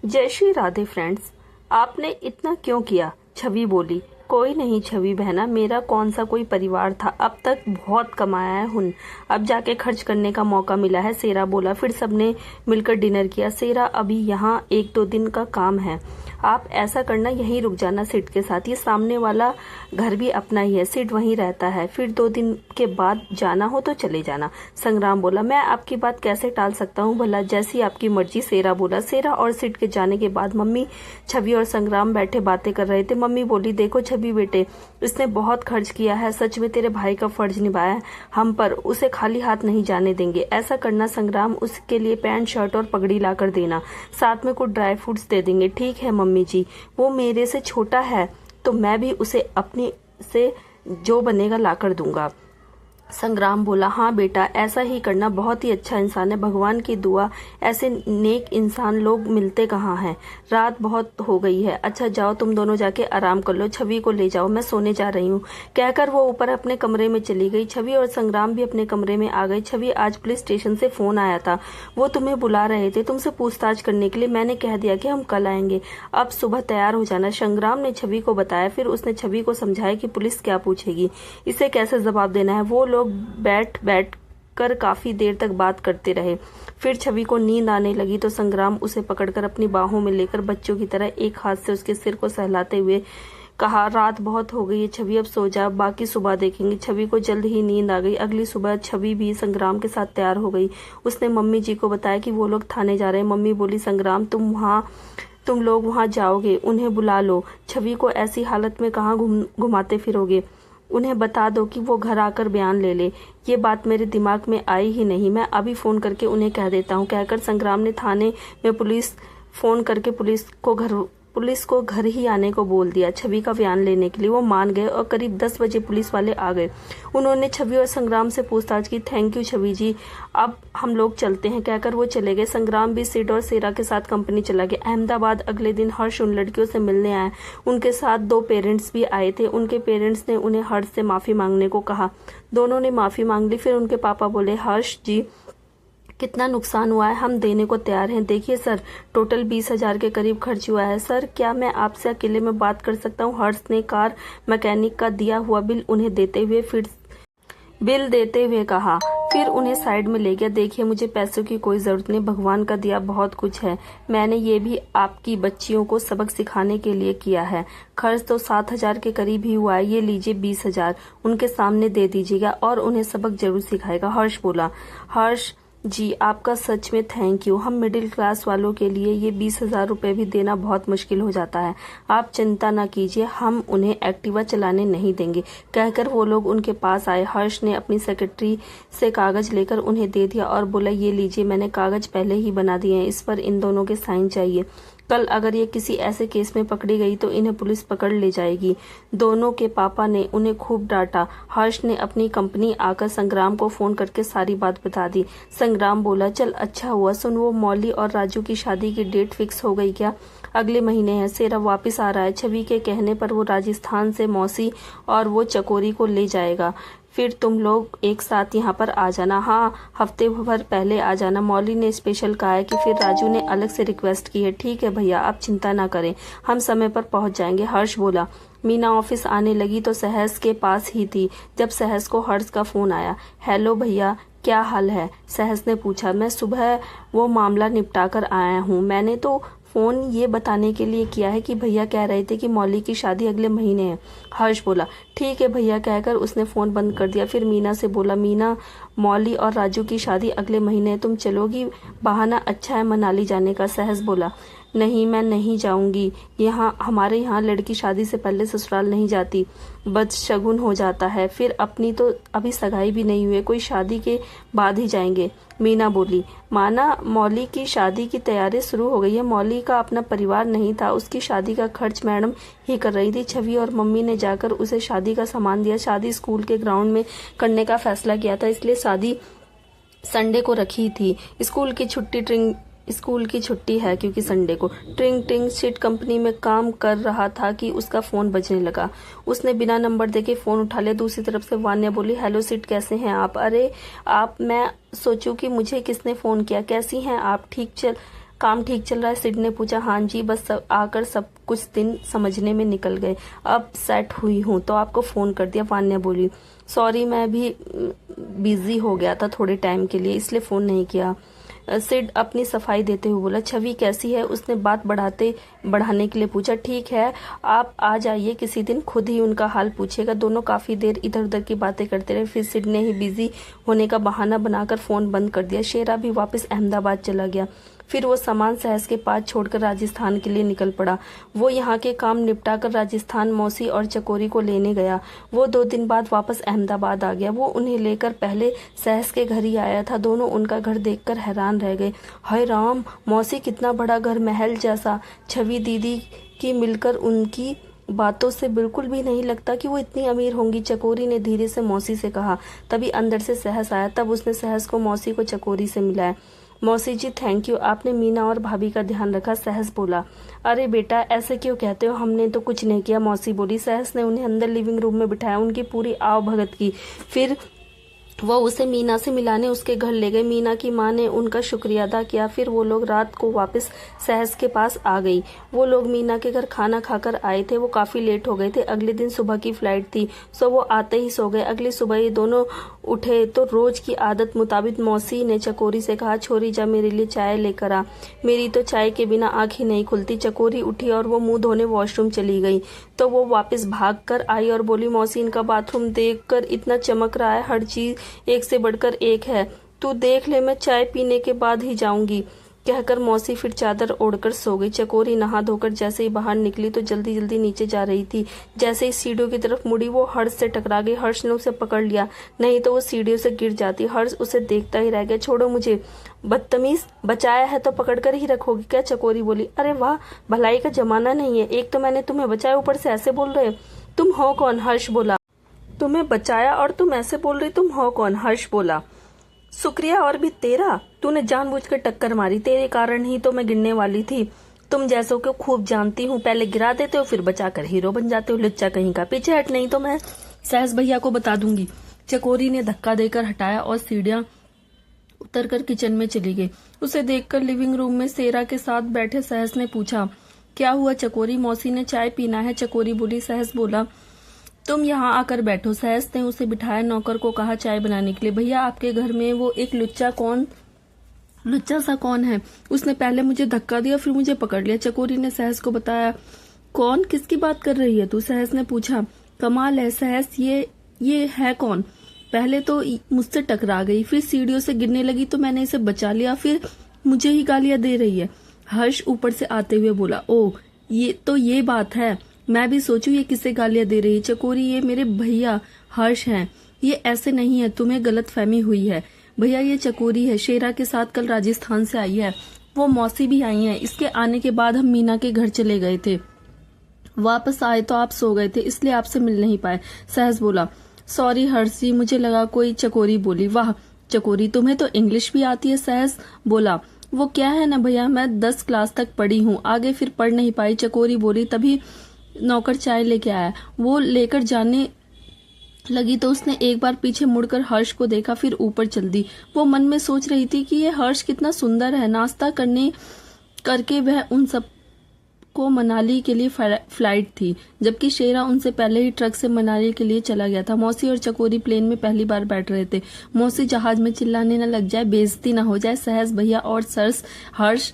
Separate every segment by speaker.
Speaker 1: जय श्री राधे फ्रेंड्स। आपने इतना क्यों किया? छवि बोली। कोई नहीं छवि बहना, मेरा कौन सा कोई परिवार था, अब तक बहुत कमाया है हुन, अब जाके खर्च करने का मौका मिला है। सेरा बोला। फिर सबने मिलकर डिनर किया। सेरा अभी यहाँ 1-2 दिन का काम है, आप ऐसा करना यहीं रुक जाना सिड के साथ, ये सामने वाला घर भी अपना ही है, सिड वहीं रहता है, फिर 2 दिन के बाद जाना हो तो चले जाना। संग्राम बोला। मैं आपकी बात कैसे टाल सकता हूँ भला, जैसी आपकी मर्जी। सेरा बोला। सेरा और सिड के जाने के बाद मम्मी, छवि और संग्राम बैठे बातें कर रहे थे। मम्मी बोली, देखो छवि बेटे, इसने बहुत खर्च किया है, सच में तेरे भाई का फर्ज निभाया है हम पर, उसे खाली हाथ नहीं जाने देंगे। ऐसा करना संग्राम, उसके लिए पैंट शर्ट और पगड़ी ला कर देना, साथ में कुछ ड्राई फ्रूट्स दे देंगे। ठीक है मम्मी जी, वो मेरे से छोटा है तो मैं भी उसे अपनी से जो बनेगा ला कर दूंगा। संग्राम बोला। हाँ बेटा, ऐसा ही करना, बहुत ही अच्छा इंसान है, भगवान की दुआ, ऐसे नेक इंसान लोग मिलते कहाँ हैं। रात बहुत हो गई है, अच्छा जाओ तुम दोनों जाके आराम कर लो, छवि को ले जाओ, मैं सोने जा रही हूँ, कहकर वो ऊपर अपने कमरे में चली गई। छवि और संग्राम भी अपने कमरे में आ गए। छवि, आज पुलिस स्टेशन से फोन आया था, वो तुम्हें बुला रहे थे तुमसे पूछताछ करने के लिए, मैंने कह दिया कि हम कल आएंगे, अब सुबह तैयार हो जाना। संग्राम ने छवि को बताया। फिर उसने छवि को समझाया कि पुलिस क्या पूछेगी, इसे कैसे जवाब देना है। वो लोग बैठ कर काफी देर तक बात करते रहे। फिर छवि को नींद आने लगी तो संग्राम उसे पकड़कर अपनी बाहों में लेकर बच्चों की तरह एक हाथ से उसके सिर को सहलाते हुए कहा, रात बहुत हो गई है छवि, अब सो जा, बाकी सुबह देखेंगे। छवि को जल्द ही नींद आ गई। अगली सुबह छवि भी संग्राम के साथ तैयार हो गई। उसने मम्मी जी को बताया कि वो लोग थाने जा रहे हैं। मम्मी बोली, संग्राम तुम लोग वहां जाओगे, उन्हें बुला लो, छवि को ऐसी हालत में कहाँ घुमाते फिरोगे, उन्हें बता दो कि वो घर आकर बयान ले ले। ये बात मेरे दिमाग में आई ही नहीं, मैं अभी फोन करके उन्हें कह देता हूँ, कहकर संग्राम ने थाने में फोन करके पुलिस को घर ही आने को बोल दिया छवि का बयान लेने के लिए। वो मान गए और करीब 10 बजे पुलिस वाले आ गए। उन्होंने छवि और संग्राम से पूछताछ की। थैंक यू छवि जी, अब हम लोग चलते हैं, कहकर वो चले गए। संग्राम भी सिड और सेरा के साथ कंपनी चला गया। अहमदाबाद अगले दिन हर्ष उन लड़कियों से मिलने आया, उनके साथ 2 पेरेंट्स भी आए थे। उनके पेरेंट्स ने उन्हें हर्ष से माफी मांगने को कहा। दोनों ने माफी मांग ली। फिर उनके पापा बोले, हर्ष जी कितना नुकसान हुआ है, हम देने को तैयार हैं। देखिए सर, टोटल 20,000 के करीब खर्च हुआ है। सर, क्या मैं आपसे अकेले में बात कर सकता हूँ? हर्ष ने कार मैकेनिक का दिया हुआ बिल उन्हें देते हुए कहा। फिर उन्हें साइड में ले गया। देखिए, मुझे पैसों की कोई जरूरत नहीं, भगवान का दिया बहुत कुछ है, मैंने ये भी आपकी बच्चियों को सबक सिखाने के लिए किया है। खर्च तो 7,000 के करीब ही हुआ है, ये लीजिए 20,000 उनके सामने दे दीजिएगा और उन्हें सबक जरूर सिखाएगा। हर्ष बोला। हर्ष जी, आपका सच में थैंक यू, हम मिडिल क्लास वालों के लिए ये 20,000 रुपए भी देना बहुत मुश्किल हो जाता है, आप चिंता न कीजिए, हम उन्हें एक्टिवा चलाने नहीं देंगे, कहकर वो लोग उनके पास आए। हर्ष ने अपनी सेक्रेटरी से कागज लेकर उन्हें दे दिया और बोला, ये लीजिए, मैंने कागज पहले ही बना दिए हैं, इस पर इन दोनों के साइन चाहिए, कल अगर ये किसी ऐसे केस में पकड़ी गई तो इन्हें पुलिस पकड़ ले जाएगी। दोनों के पापा ने उन्हें खूब डांटा। हर्ष ने अपनी कंपनी आकर संग्राम को फोन करके सारी बात बता दी। संग्राम बोला, चल अच्छा हुआ, सुन, वो मौली और राजू की शादी की डेट फिक्स हो गई क्या? अगले महीने है, सेरा वापस आ रहा है, छवि के कहने पर वो राजस्थान से मौसी और वो चकोरी को ले जाएगा, फिर तुम लोग एक साथ यहाँ पर आ जाना। हाँ, हफ्ते भर पहले आ जाना, मौली ने स्पेशल कहा है कि। फिर राजू ने अलग से रिक्वेस्ट की है। ठीक है भैया, आप चिंता ना करें, हम समय पर पहुंच जाएंगे। हर्ष बोला। मीना ऑफिस आने लगी तो सहस के पास ही थी जब सहस को हर्ष का फोन आया। हेलो भैया, क्या हाल है? सहस ने पूछा। मैं सुबह वो मामला निपटा कर आया हूँ, मैंने तो फोन ये बताने के लिए किया है कि भैया कह रहे थे कि मौली की शादी अगले महीने है। हर्ष बोला, ठीक है भैया, कहकर उसने फोन बंद कर दिया। फिर मीना से बोला, मीना, मौली और राजू की शादी अगले महीने है, तुम चलोगी? बहाना अच्छा है मनाली जाने का। सहस बोला, नहीं, मैं नहीं जाऊंगी, हमारे यहाँ लड़की शादी से पहले ससुराल नहीं जाती, बदशगुन हो जाता है, फिर अपनी तो अभी सगाई भी नहीं हुई, कोई शादी के बाद ही जाएंगे। मीना बोली, माना, मौली की शादी की तैयारी शुरू हो गई है, मौली का अपना परिवार नहीं था, उसकी शादी का खर्च मैडम ही कर रही थी, छवि और मम्मी ने जाकर उसे शादी का सामान दिया, शादी स्कूल के ग्राउंड में करने का फैसला किया था, इसलिए शादी संडे को रखी थी, स्कूल की छुट्टी है क्योंकि संडे को। ट्रिंग टिंग सिट कंपनी में काम कर रहा था कि उसका फोन बजने लगा। उसने बिना नंबर देके फोन उठा लिया। दूसरी तरफ से वान्या बोली, हेलो सिट, कैसे हैं आप? अरे आप, मैं सोचूं कि मुझे किसने फोन किया, कैसी हैं आप? ठीक, चल काम ठीक चल रहा है? सिड ने पूछा। हाँ जी, बस आकर सब कुछ दिन समझने में निकल गए। अब सेट हुई हूँ तो आपको फोन कर दिया, वान्या बोली। सॉरी, मैं भी बिजी हो गया था थोड़े टाइम के लिए, इसलिए फोन नहीं किया। सिड अपनी सफाई देते हुए बोला। छवि कैसी है? उसने बात बढ़ाने के लिए पूछा। ठीक है, आप आ जाइए किसी दिन, खुद ही उनका हाल पूछेगा। दोनों काफी देर इधर उधर की बातें करते रहे। फिर सिड ने ही बिजी होने का बहाना बनाकर फोन बंद कर दिया। शेरा भी वापस अहमदाबाद चला गया। फिर वो सामान सहस के पास छोड़कर राजस्थान के लिए निकल पड़ा। वो यहाँ के काम निपटाकर राजस्थान मौसी और चकोरी को लेने गया। वो 2 दिन बाद वापस अहमदाबाद आ गया। वो उन्हें लेकर पहले सहस के घर ही आया था। दोनों उनका घर देखकर हैरान रह गए। हाय राम, मौसी कितना बड़ा घर, महल जैसा। छवि दीदी की मिलकर उनकी बातों से बिल्कुल भी नहीं लगता कि वो इतनी अमीर होंगी, चकोरी ने धीरे से मौसी से कहा। तभी अंदर से सहस आया। तब उसने सहस को मौसी को चकोरी से मिलाया। मौसी जी थैंक यू, आपने मीना और भाभी का ध्यान रखा, सहस बोला। अरे बेटा ऐसे क्यों कहते हो, हमने तो कुछ नहीं किया, मौसी बोली। सहस ने उन्हें अंदर लिविंग रूम में बिठाया, उनकी पूरी आव भगत की। फिर वो उसे मीना से मिलाने उसके घर ले गए। मीना की माँ ने उनका शुक्रिया अदा किया। फिर वो लोग रात को वापस सहस के पास आ गई। वो लोग मीना के घर खाना खाकर आए थे। वो काफी लेट हो गए थे, अगले दिन सुबह की फ्लाइट थी, सो वो आते ही सो गए। अगली सुबह ये दोनों उठे तो रोज की आदत मुताबिक मौसी ने चकोरी से कहा, छोरी जा मेरे लिए चाय लेकर आ, मेरी तो चाय के बिना आँख ही नहीं खुलती। चकोरी उठी और वो मुंह धोने वॉशरूम चली गई तो वो वापस भाग कर आई और बोली, मौसी इनका बाथरूम देखकर इतना चमक रहा है, हर चीज एक से बढ़कर एक है, तू देख ले, मैं चाय पीने के बाद ही जाऊंगी। कहकर मौसी फिर चादर ओढ़कर सो गई। चकोरी नहा धोकर जैसे ही बाहर निकली तो जल्दी जल्दी नीचे जा रही थी। जैसे ही सीढ़ियों की तरफ मुड़ी वो हर्ष से टकरा गई। हर्ष ने उसे पकड़ लिया, नहीं तो वो सीढ़ियों से गिर जाती। हर्ष उसे देखता ही रह गया। छोड़ो मुझे, बदतमीज, बचाया है तो पकड़कर ही रखोगी क्या? चकोरी बोली। अरे वाह, भलाई का जमाना नहीं है, एक तो मैंने तुम्हें बचाया, ऊपर से ऐसे बोल रहे, तुम हो कौन? हर्ष बोला। तुम्हें बचाया और तुम ऐसे बोल रही, तुम हो कौन? हर्ष बोला। शुक्रिया और भी तेरा, तूने जानबूझकर टक्कर मारी, तेरे कारण ही तो मैं गिरने वाली थी। तुम जैसों को खूब जानती हूँ, पहले गिरा देते हो फिर बचाकर हीरो बन जाते हो, लुच्चा कहीं का। पीछे हट, नहीं तो मैं सहस भैया को बता दूंगी। चकोरी ने धक्का देकर हटाया और सीढ़ियां उतरकर किचन में चली गई। उसे देखकर लिविंग रूम में शेरा के साथ बैठे सहस ने पूछा, क्या हुआ चकोरी? मौसी ने चाय पीना है, चकोरी बोली। सहस बोला, तुम यहाँ आकर बैठो। सहस ने उसे बिठाया, नौकर को कहा चाय बनाने के लिए। भैया आपके घर में वो एक लुच्चा सा कौन है? उसने पहले मुझे धक्का दिया फिर मुझे पकड़ लिया। चकोरी ने सहस को बताया। कौन? किसकी बात कर रही है तू? सहस ने पूछा। कमाल है सहस, ये है कौन? पहले तो मुझसे टकरा गई, फिर सीढ़ियों से गिरने लगी तो मैंने इसे बचा लिया, फिर मुझे ही गालियां दे रही है। हर्ष ऊपर से आते हुए बोला। ओ, ये बात है, मैं भी सोचूं ये किसे गालियां दे रही है। चकोरी, ये मेरे भैया हर्ष हैं, ये ऐसे नहीं है, तुम्हें गलत फहमी हुई है। भैया ये चकोरी है, शेरा के साथ कल राजस्थान से आई है, वो मौसी भी आई है। इसके आने के बाद हम मीना के घर चले गए थे, वापस आए तो आप सो गए थे, इसलिए आपसे मिल नहीं पाए। सहस बोला। सॉरी हर्ष जी, मुझे लगा कोई। चकोरी बोली। वाह चकोरी, तुम्हें तो इंग्लिश भी आती है। सहस बोला। वो क्या है ना भैया, मैं 10 क्लास तक पढ़ी हूँ, आगे फिर पढ़ नहीं पाई। चकोरी बोली। तभी नौकर चाय लेके आया, वो लेकर जाने लगी तो उसने एक बार पीछे मुड़कर हर्ष को देखा, फिर ऊपर चल दी। वो मन में सोच रही थी कि ये हर्ष कितना सुंदर है। नाश्ता करके वह उन सब को मनाली के लिए फ्लाइट थी, जबकि शेरा उनसे पहले ही ट्रक से मनाली के लिए चला गया था। मौसी और चकोरी प्लेन में पहली बार बैठ रहे थे। मौसी जहाज में चिल्लाने न लग जाए, बेइज्जती न हो जाए। सहस भैया और सर्स हर्ष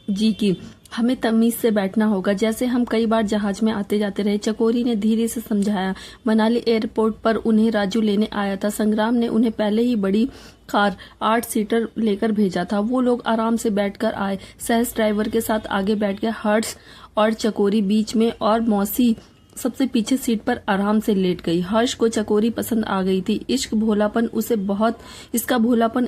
Speaker 1: जी की, हमें तमीज से बैठना होगा, जैसे हम कई बार जहाज में आते जाते रहे। चकोरी ने धीरे से समझाया। मनाली एयरपोर्ट पर उन्हें राजू लेने आया था। संग्राम ने उन्हें पहले ही बड़ी कार 8 सीटर लेकर भेजा था। वो लोग आराम से बैठकर आए। सहस ड्राइवर के साथ आगे बैठ गया, हर्ष और चकोरी बीच में और मौसी सबसे पीछे सीट पर आराम से लेट गई। हर्ष को चकोरी पसंद आ गई थी। इसका भोलापन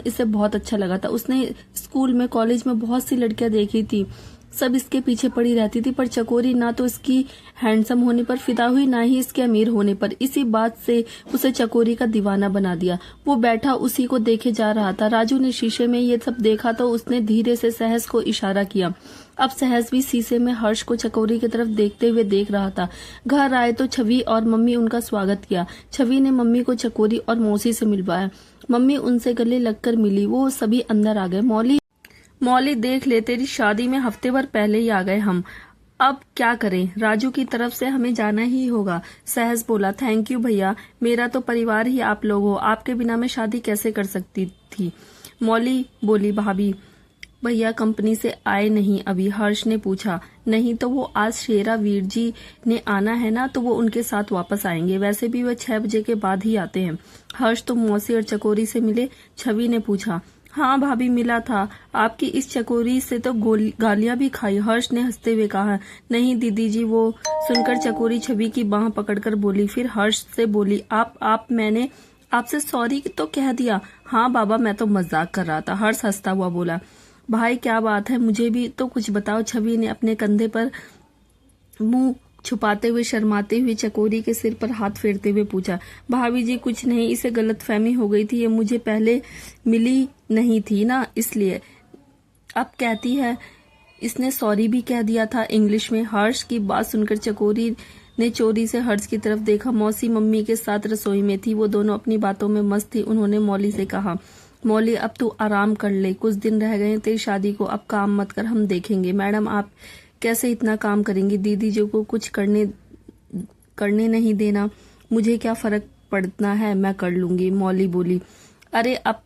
Speaker 1: इसे बहुत अच्छा लगा था। उसने स्कूल में, कॉलेज में बहुत सी लड़कियां देखी थी, सब इसके पीछे पड़ी रहती थी, पर चकोरी ना तो इसकी हैंडसम होने पर फिदा हुई, ना ही इसके अमीर होने पर। इसी बात से उसे चकोरी का दीवाना बना दिया। वो बैठा उसी को देखे जा रहा था। राजू ने शीशे में ये सब देखा तो उसने धीरे से सहस को इशारा किया। अब सहस भी शीशे में हर्ष को चकोरी की तरफ देखते हुए देख रहा था। घर आए तो छवि और मम्मी उनका स्वागत किया। छवि ने मम्मी को चकोरी और मौसी से मिलवाया। मम्मी उनसे गले लगकर मिली। वो सभी अंदर आ गए। मौली मौली देख ले, तेरी शादी में हफ्ते भर पहले ही आ गए हम। अब क्या करें, राजू की तरफ से हमें जाना ही होगा। सहस बोला, थैंक यू भैया, मेरा तो परिवार ही आप लोग हो, आपके बिना मैं शादी कैसे कर सकती थी। मौली बोली, भाभी भैया कंपनी से आए नहीं अभी? हर्ष ने पूछा। नहीं तो वो आज शेरा वीर जी ने आना है ना, तो वो उनके साथ वापस आएंगे। वैसे भी वह 6 बजे के बाद ही आते हैं। हर्ष तुम मौसी और चकोरी से मिले? छवि ने पूछा। हाँ भाभी मिला था, आपकी इस चकोरी से तो गालियां भी खाई। हर्ष ने हंसते हुए कहा। नहीं दीदी जी, वो सुनकर चकोरी छवि की बाह पकड़कर बोली। फिर हर्ष से बोली, आप मैंने आपसे सॉरी तो कह दिया। हाँ बाबा, मैं तो मजाक कर रहा था। हर्ष हंसता हुआ बोला। भाई क्या बात है, मुझे भी तो कुछ बताओ। छवि ने अपने कंधे पर मुंह छुपाते हुए शर्माते हुए चकोरी के सिर पर हाथ फेरते हुए पूछा। भाभी जी कुछ नहीं, इसे गलतफहमी हो गई थी, ये मुझे पहले मिली नहीं थी ना, इसलिए। अब कहती है इसने सॉरी भी कह दिया था इंग्लिश में। हर्ष की बात सुनकर चकोरी ने चोरी से हर्ष की तरफ देखा। मौसी मम्मी के साथ रसोई में थी, वो दोनों अपनी बातों में मस्त थी। उन्होंने मौली से कहा, मौली अब तू आराम कर ले, कुछ दिन रह गए तेरी शादी को, अब काम मत कर, हम देखेंगे। मैडम आप कैसे इतना काम करेंगी, दीदी जी को कुछ करने नहीं देना, मुझे क्या फर्क पड़ना है, मैं कर लूंगी। मौली बोली। अरे अब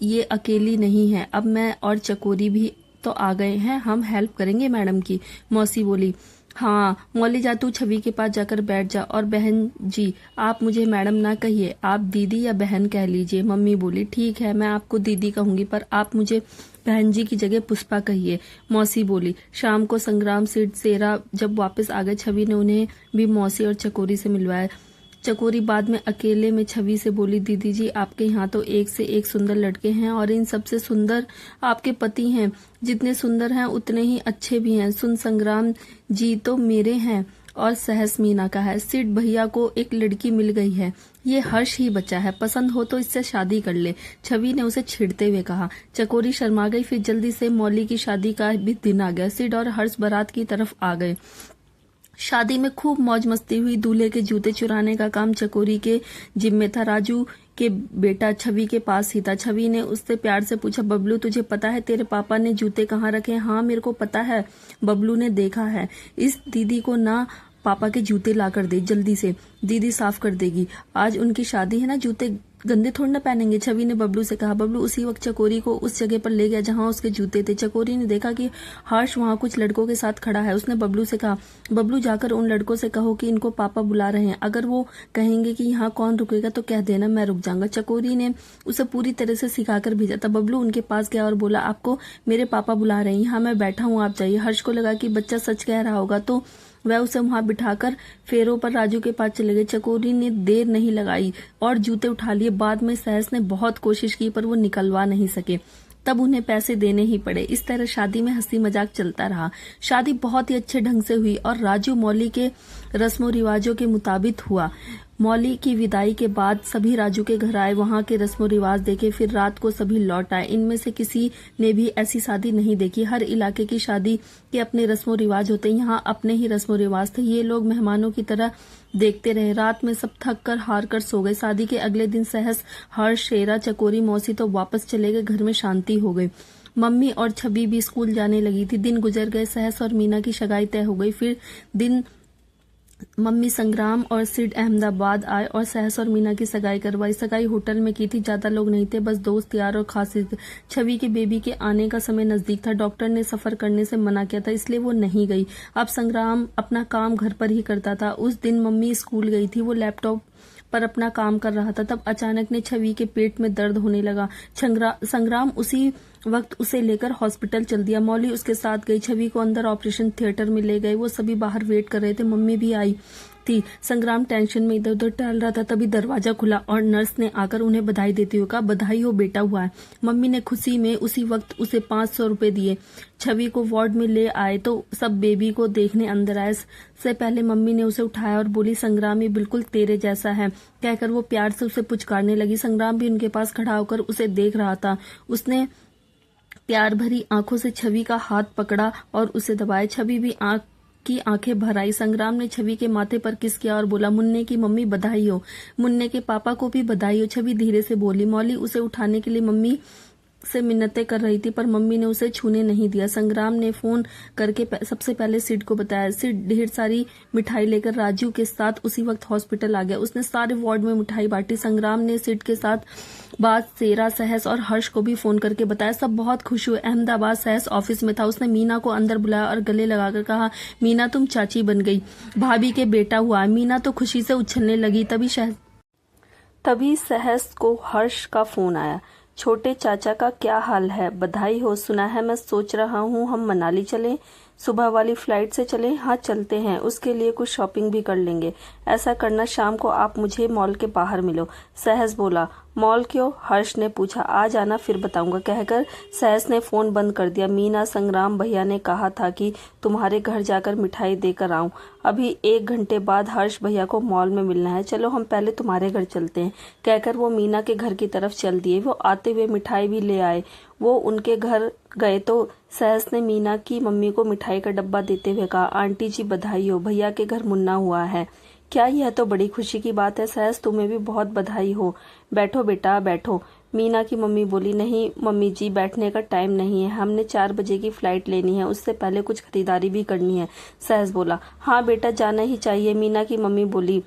Speaker 1: ये अकेली नहीं है, अब मैं और चकोरी भी तो आ गए हैं, हम हेल्प करेंगे मैडम की। मौसी बोली। हाँ मौली जा, तू छवि के पास जाकर बैठ जा। और बहन जी आप मुझे मैडम ना कहिए, आप दीदी या बहन कह लीजिए। मम्मी बोली, ठीक है मैं आपको दीदी कहूंगी, पर आप मुझे बहन जी की जगह पुष्पा कहिए। मौसी बोली। शाम को संग्राम सेरा जब वापस आ गए, छवि ने उन्हें भी मौसी और चकोरी से मिलवाया। चकोरी बाद में अकेले में छवि से बोली, दीदी जी आपके यहाँ तो एक से एक सुंदर लड़के हैं, और इन सबसे सुंदर आपके पति हैं। जितने सुंदर हैं उतने ही अच्छे भी हैं। सुन, संग्राम जी तो मेरे हैं और सहस मीना का है। सिड भैया को एक लड़की मिल गई है, ये हर्ष ही बचा है, पसंद हो तो इससे शादी कर ले। छवि ने उसे छेड़ते हुए कहा। चकोरी शर्मा गई। फिर जल्दी से मौली की शादी का भी दिन आ गया। सिड और हर्ष बारात की तरफ आ गए। शादी में खूब मौज मस्ती हुई। दूल्हे के जूते चुराने का काम चकोरी के जिम्मे था। राजू के बेटा छवि के पास ही था। छवि ने उससे प्यार से पूछा, बबलू तुझे पता है तेरे पापा ने जूते कहाँ रखे? हाँ मेरे को पता है, बबलू ने देखा है। इस दीदी को ना पापा के जूते ला कर दे जल्दी से, दीदी साफ कर देगी। आज उनकी शादी है ना, जूते गंदे थोड़ी ना पहनेंगे। छवि ने बबलू से कहा। बबलू उसी वक्त चकोरी को उस जगह पर ले गया जहां उसके जूते थे। चकोरी ने देखा कि हर्ष वहां कुछ लड़कों के साथ खड़ा है। उसने बबलू से कहा, बबलू जाकर उन लड़कों से कहो कि इनको पापा बुला रहे हैं, अगर वो कहेंगे कि यहाँ कौन रुकेगा तो कह देना मैं रुक जाऊंगा। चकोरी ने उसे पूरी तरह से सिखाकर भेजा था। बबलू उनके पास गया और बोला, आपको मेरे पापा बुला रहे हैं, यहाँ मैं बैठा हूँ, आप जाइए। हर्ष को लगा कि बच्चा सच कह रहा होगा, तो वह उसे वहां बिठाकर फेरों पर राजू के पास चले गए। चकोरी ने देर नहीं लगाई और जूते उठा लिए। बाद में सहस ने बहुत कोशिश की पर वो निकलवा नहीं सके, तब उन्हें पैसे देने ही पड़े। इस तरह शादी में हंसी मजाक चलता रहा। शादी बहुत ही अच्छे ढंग से हुई और राजू मौली के रस्मों रिवाजों के मुताबिक हुआ। मौली की विदाई के बाद सभी राजू के घर आए, वहां के रस्मों रिवाज देखे, फिर रात को सभी लौट आए। इनमें से किसी ने भी ऐसी शादी नहीं देखी। हर इलाके की शादी के अपने रस्मों रिवाज होते, यहाँ अपने ही रस्मों रिवाज थे। ये लोग मेहमानों की तरह देखते रहे। रात में सब थक कर हार कर सो गए। शादी के अगले दिन सहस, हर्ष, शेरा, चकोरी, मौसी तो वापस चले गए। घर में शांति हो गई। मम्मी और छवि भी स्कूल जाने लगी थी। दिन गुजर गए। सहस और मीना की सगाई तय हो गई। फिर दिन मम्मी संग्राम और सिड अहमदाबाद आए और सहस और मीना की सगाई करवाई। सगाई होटल में की थी, ज्यादा लोग नहीं थे, बस दोस्त यार और खास थे। छवि के बेबी के आने का समय नजदीक था। डॉक्टर ने सफर करने से मना किया था, इसलिए वो नहीं गई। अब संग्राम अपना काम घर पर ही करता था। उस दिन मम्मी स्कूल गई थी, वो लैपटॉप पर अपना काम कर रहा था। तब अचानक ने छवि के पेट में दर्द होने लगा। संग्राम उसी वक्त उसे लेकर हॉस्पिटल चल दिया। मौली उसके साथ गई। छवि को अंदर ऑपरेशन थिएटर में ले गए। वो सभी बाहर वेट कर रहे थे। मम्मी भी आई थी। संग्राम टेंशन में इधर उधर टहल रहा था। तभी दरवाजा खुला और नर्स ने आकर उन्हें बधाई देते हुए कहा, बधाई हो बेटा हुआ है। मम्मी ने खुशी में उसी वक्त उसे 500 रुपए दिए। छवि को वार्ड में ले आए तो सब बेबी को देखने अंदर आए। से पहले मम्मी ने उसे उठाया और बोली, संग्राम ये बिल्कुल तेरे जैसा है, कहकर वो प्यार से उसे पुचकारने लगी। संग्राम भी उनके पास खड़ा होकर उसे देख रहा था। उसने प्यार भरी आंखों से छवि का हाथ पकड़ा और उसे दबाया। छवि भी आंखें भर आई। संग्राम ने छवि के माथे पर किस किया और बोला, मुन्ने की मम्मी बधाई हो। मुन्ने के पापा को भी बधाई हो, छवि धीरे से बोली। मौली उसे उठाने के लिए मम्मी से मिन्नतें कर रही थी, पर मम्मी ने उसे छूने नहीं दिया। संग्राम ने फोन करके सबसे पहले सिड को बताया। सिड ढेर सारी मिठाई लेकर राजू के साथ उसी वक्त हॉस्पिटल आ गया। उसने सारे वार्ड में मिठाई बांटी। संग्राम ने सिड के साथ बात सेरा, सहस और हर्ष को भी फोन करके बताया। सब बहुत खुश हुए। अहमदाबाद सहस ऑफिस में था। उसने मीना को अंदर बुलाया और गले लगाकर कहा, मीना तुम चाची बन गई, भाभी के बेटा हुआ। मीना तो खुशी से उछलने लगी। तभी सहस को हर्ष का फोन आया। छोटे चाचा का क्या हाल है? बधाई हो। सुना है, मैं सोच रहा हूँ हम मनाली चलें, सुबह वाली फ्लाइट से चलें। हाँ चलते हैं, उसके लिए कुछ शॉपिंग भी कर लेंगे। ऐसा करना, शाम को आप मुझे मॉल के बाहर मिलो। सहस बोला, मॉल क्यों? हर्ष ने पूछा। आ जाना फिर बताऊंगा, कहकर सहस ने फोन बंद कर दिया। मीना, संग्राम भैया ने कहा था कि तुम्हारे घर जाकर मिठाई देकर आऊं। अभी 1 घंटे बाद हर्ष भैया को मॉल में मिलना है। चलो हम पहले तुम्हारे घर चलते हैं, कहकर वो मीना के घर की तरफ चल दिए। वो आते हुए मिठाई भी ले आए। वो उनके घर गए तो सहस ने मीना की मम्मी को मिठाई का डब्बा देते हुए कहा, आंटी जी बधाई हो, भैया के घर मुन्ना हुआ है। क्या? यह तो बड़ी खुशी की बात है सहस, तुम्हें भी बहुत बधाई हो। बैठो बेटा बैठो। मीना की मम्मी बोली। नहीं मम्मी जी, बैठने का टाइम नहीं है, हमने 4 बजे की फ्लाइट लेनी है, उससे पहले कुछ खरीदारी भी करनी है। सहस बोला। हाँ बेटा जाना ही चाहिए। मीना की मम्मी बोली।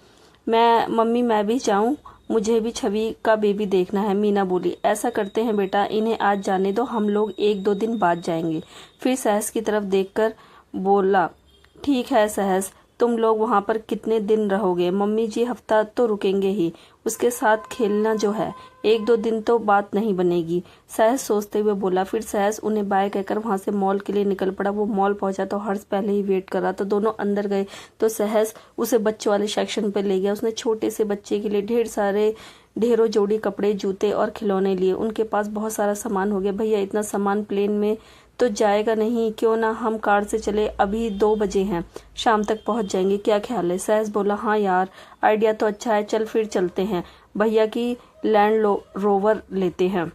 Speaker 1: मैं भी जाऊं, मुझे भी छवि का बेबी देखना है। मीना बोली। ऐसा करते हैं बेटा, इन्हें आज जाने दो, हम लोग 1-2 दिन बाद जाएंगे। फिर सहस की तरफ देखकर बोला, ठीक है सहस, तुम लोग वहां पर कितने दिन रहोगे? मम्मी जी हफ्ता तो रुकेंगे ही, उसके साथ खेलना जो है, 1-2 दिन तो बात नहीं बनेगी। सहस सोचते हुए बोला। फिर सहस उन्हें बाय कहकर वहां से मॉल के लिए निकल पड़ा। वो मॉल पहुंचा तो हर्ष पहले ही वेट कर रहा था। दोनों अंदर गए तो सहस उसे बच्चों वाले सेक्शन पर ले गया। उसने छोटे से बच्चे के लिए ढेरों जोड़ी कपड़े, जूते और खिलौने लिए। उनके पास बहुत सारा सामान हो गया। भैया इतना सामान प्लेन में तो जाएगा नहीं, क्यों ना हम कार से चले? अभी 2 बजे हैं, शाम तक पहुंच जाएंगे, क्या ख्याल है? सहस बोला। हाँ यार, आइडिया तो अच्छा है, चल फिर चलते हैं। भैया की लैंड रोवर लेते हैं,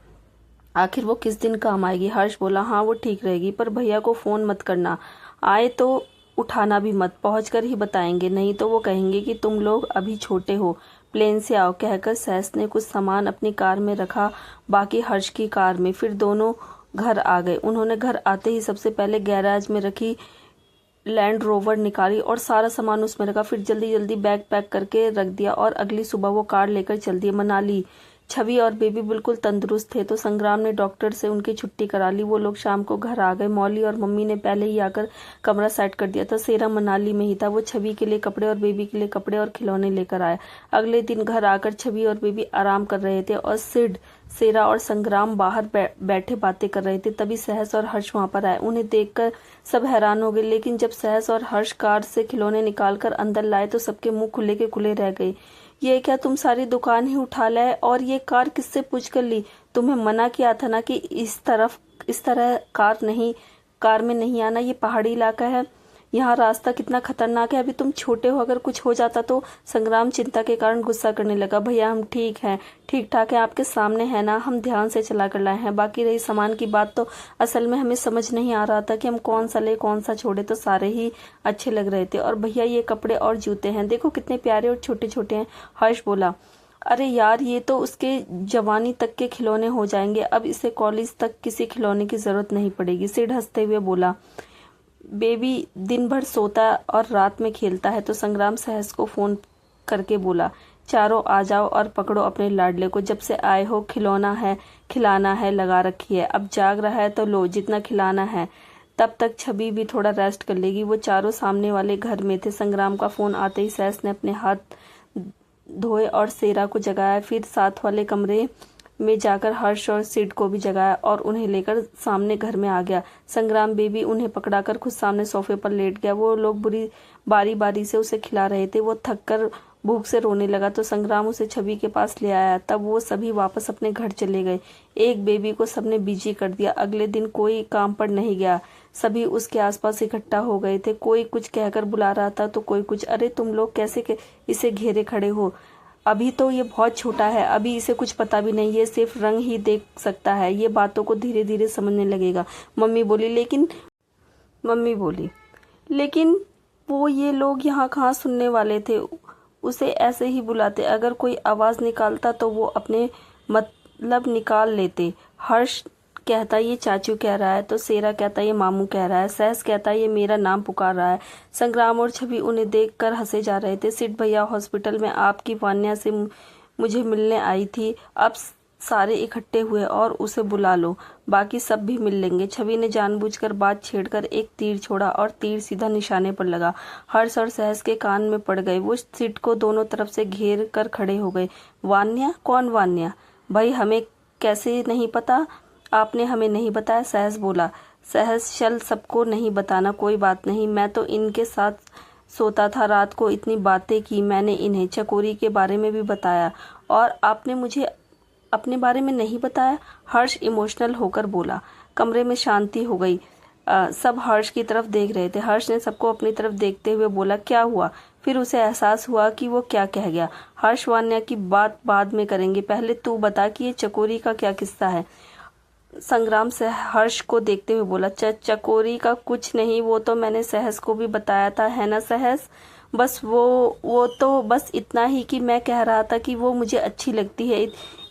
Speaker 1: आखिर वो किस दिन काम आएगी। हर्ष बोला। हाँ वो ठीक रहेगी, पर भैया को फोन मत करना, आए तो उठाना भी मत, पहुंचकर ही बताएंगे, नहीं तो वो कहेंगे कि तुम लोग अभी छोटे हो, प्लेन से आओ, कहकर सहस ने कुछ सामान अपनी कार में रखा, बाकी हर्ष की कार में। फिर दोनों घर आ गए। उन्होंने घर आते ही सबसे पहले गैराज में रखी लैंड रोवर निकाली और सारा सामान उसमें रखा। फिर जल्दी जल्दी बैग पैक करके रख दिया और अगली सुबह वो कार लेकर चल दिए मनाली। छवि और बेबी बिल्कुल तंदुरुस्त थे तो संग्राम ने डॉक्टर से उनकी छुट्टी करा ली। वो लोग शाम को घर आ गए। मौली और मम्मी ने पहले ही आकर कमरा सेट कर दिया था। सेरा मनाली में ही था। वो छवि के लिए कपड़े और बेबी के लिए कपड़े और खिलौने लेकर आया। अगले दिन घर आकर छवि और बेबी आराम कर रहे थे और सिड, सेरा और संग्राम बाहर बैठे बातें कर रहे थे। तभी सहस और हर्ष वहां पर आए। उन्हें देखकर सब हैरान हो गए, लेकिन जब सहस और हर्ष कार से खिलौने निकालकर अंदर लाए तो सबके मुंह खुले के खुले रह गए। ये क्या, तुम सारी दुकान ही उठा लाए और ये कार किससे पूछ कर ली? तुम्हें मना किया था ना कि इस तरह कार में नहीं आना, ये पहाड़ी इलाका है, यहाँ रास्ता कितना खतरनाक है, अभी तुम छोटे हो, अगर कुछ हो जाता तो। संग्राम चिंता के कारण गुस्सा करने लगा। भैया हम ठीक ठाक है, आपके सामने है ना, हम ध्यान से चला कर लाए हैं। बाकी रही सामान की बात, तो असल में हमें समझ नहीं आ रहा था कि हम कौन सा ले कौन सा छोड़े, तो सारे ही अच्छे लग रहे थे। और भैया ये कपड़े और जूते हैं, देखो कितने प्यारे और छोटे छोटे हैं। हर्ष बोला। अरे यार, ये तो उसके जवानी तक के खिलौने हो जाएंगे, अब इसे कॉलेज तक किसी खिलौने की जरूरत नहीं पड़ेगी। सिड हंसते हुए बोला। बेबी दिन भर सोता और रात में खेलता है। तो संग्राम सहस को फोन करके बोला, चारों आ जाओ और पकड़ो अपने लाडले को, जब से आए हो खिलाना है लगा रखी है, अब जाग रहा है तो लो जितना खिलाना है, तब तक छवि भी थोड़ा रेस्ट कर लेगी। वो चारों सामने वाले घर में थे। संग्राम का फोन आते ही सहस ने अपने हाथ धोए और सेरा को जगाया। फिर साथ वाले कमरे में जाकर हर्ष और सिड को भी जगाया और उन्हें लेकर सामने घर में आ गया। संग्राम बेबी उन्हें पकड़ाकर खुद सामने सोफे पर लेट गया। वो लोग बारी बारी से उसे खिला रहे थे। वो थककर भूख से रोने लगा तो संग्राम उसे छवि के पास ले आया। तब वो सभी वापस अपने घर चले गए। एक बेबी को सबने बिजी कर दिया। अगले दिन कोई काम पर नहीं गया। सभी उसके आसपास इकट्ठा हो गए थे। कोई कुछ कहकर बुला रहा था तो कोई कुछ। अरे तुम लोग कैसे इसे घेरे खड़े हो, अभी तो ये बहुत छोटा है, अभी इसे कुछ पता भी नहीं, ये सिर्फ रंग ही देख सकता है, ये बातों को धीरे धीरे समझने लगेगा। मम्मी बोली लेकिन वो ये लोग यहाँ कहाँ सुनने वाले थे, उसे ऐसे ही बुलाते, अगर कोई आवाज निकालता तो वो अपने मतलब निकाल लेते। हर्ष कहता ये चाचू कह रहा है, तो सेरा कहता ये मामू कह रहा है, सहस कहता ये मेरा नाम पुकार रहा है। संग्राम और छवि उन्हें देखकर हंसे जा रहे थे। सिड भैया हॉस्पिटल में आपकी वान्या से मुझे मिलने आई थी, अब सारे इकट्ठे हुए और उसे बुला लो, बाकी सब भी मिल लेंगे। छवि ने जानबूझकर बात छेड़कर एक तीर छोड़ा और तीर सीधा निशाने पर लगा। हर्ष और सहस के कान में पड़ गए। वो सिड को दोनों तरफ से घेर कर खड़े हो गए। वान्या? कौन वान्या? भाई हमें कैसे नहीं पता? आपने हमें नहीं बताया? सहस बोला। सहस चल सबको नहीं बताना, कोई बात नहीं, मैं तो इनके साथ सोता था, रात को इतनी बातें की मैंने इन्हें, चकोरी के बारे में भी बताया, और आपने मुझे अपने बारे में नहीं बताया? हर्ष इमोशनल होकर बोला। कमरे में शांति हो गई। सब हर्ष की तरफ देख रहे थे। हर्ष ने सबको अपनी तरफ देखते हुए बोला, क्या हुआ? फिर उसे एहसास हुआ कि वो क्या कह गया। हर्ष, वान्या की बात बाद में करेंगे, पहले तू बता कि ये चकोरी का क्या किस्सा है। संग्राम से हर्ष को देखते हुए बोला, चकोरी का कुछ नहीं, वो तो मैंने सहस को भी बताया था, है ना सहस? बस वो तो बस इतना ही कि मैं कह रहा था कि वो मुझे अच्छी लगती है,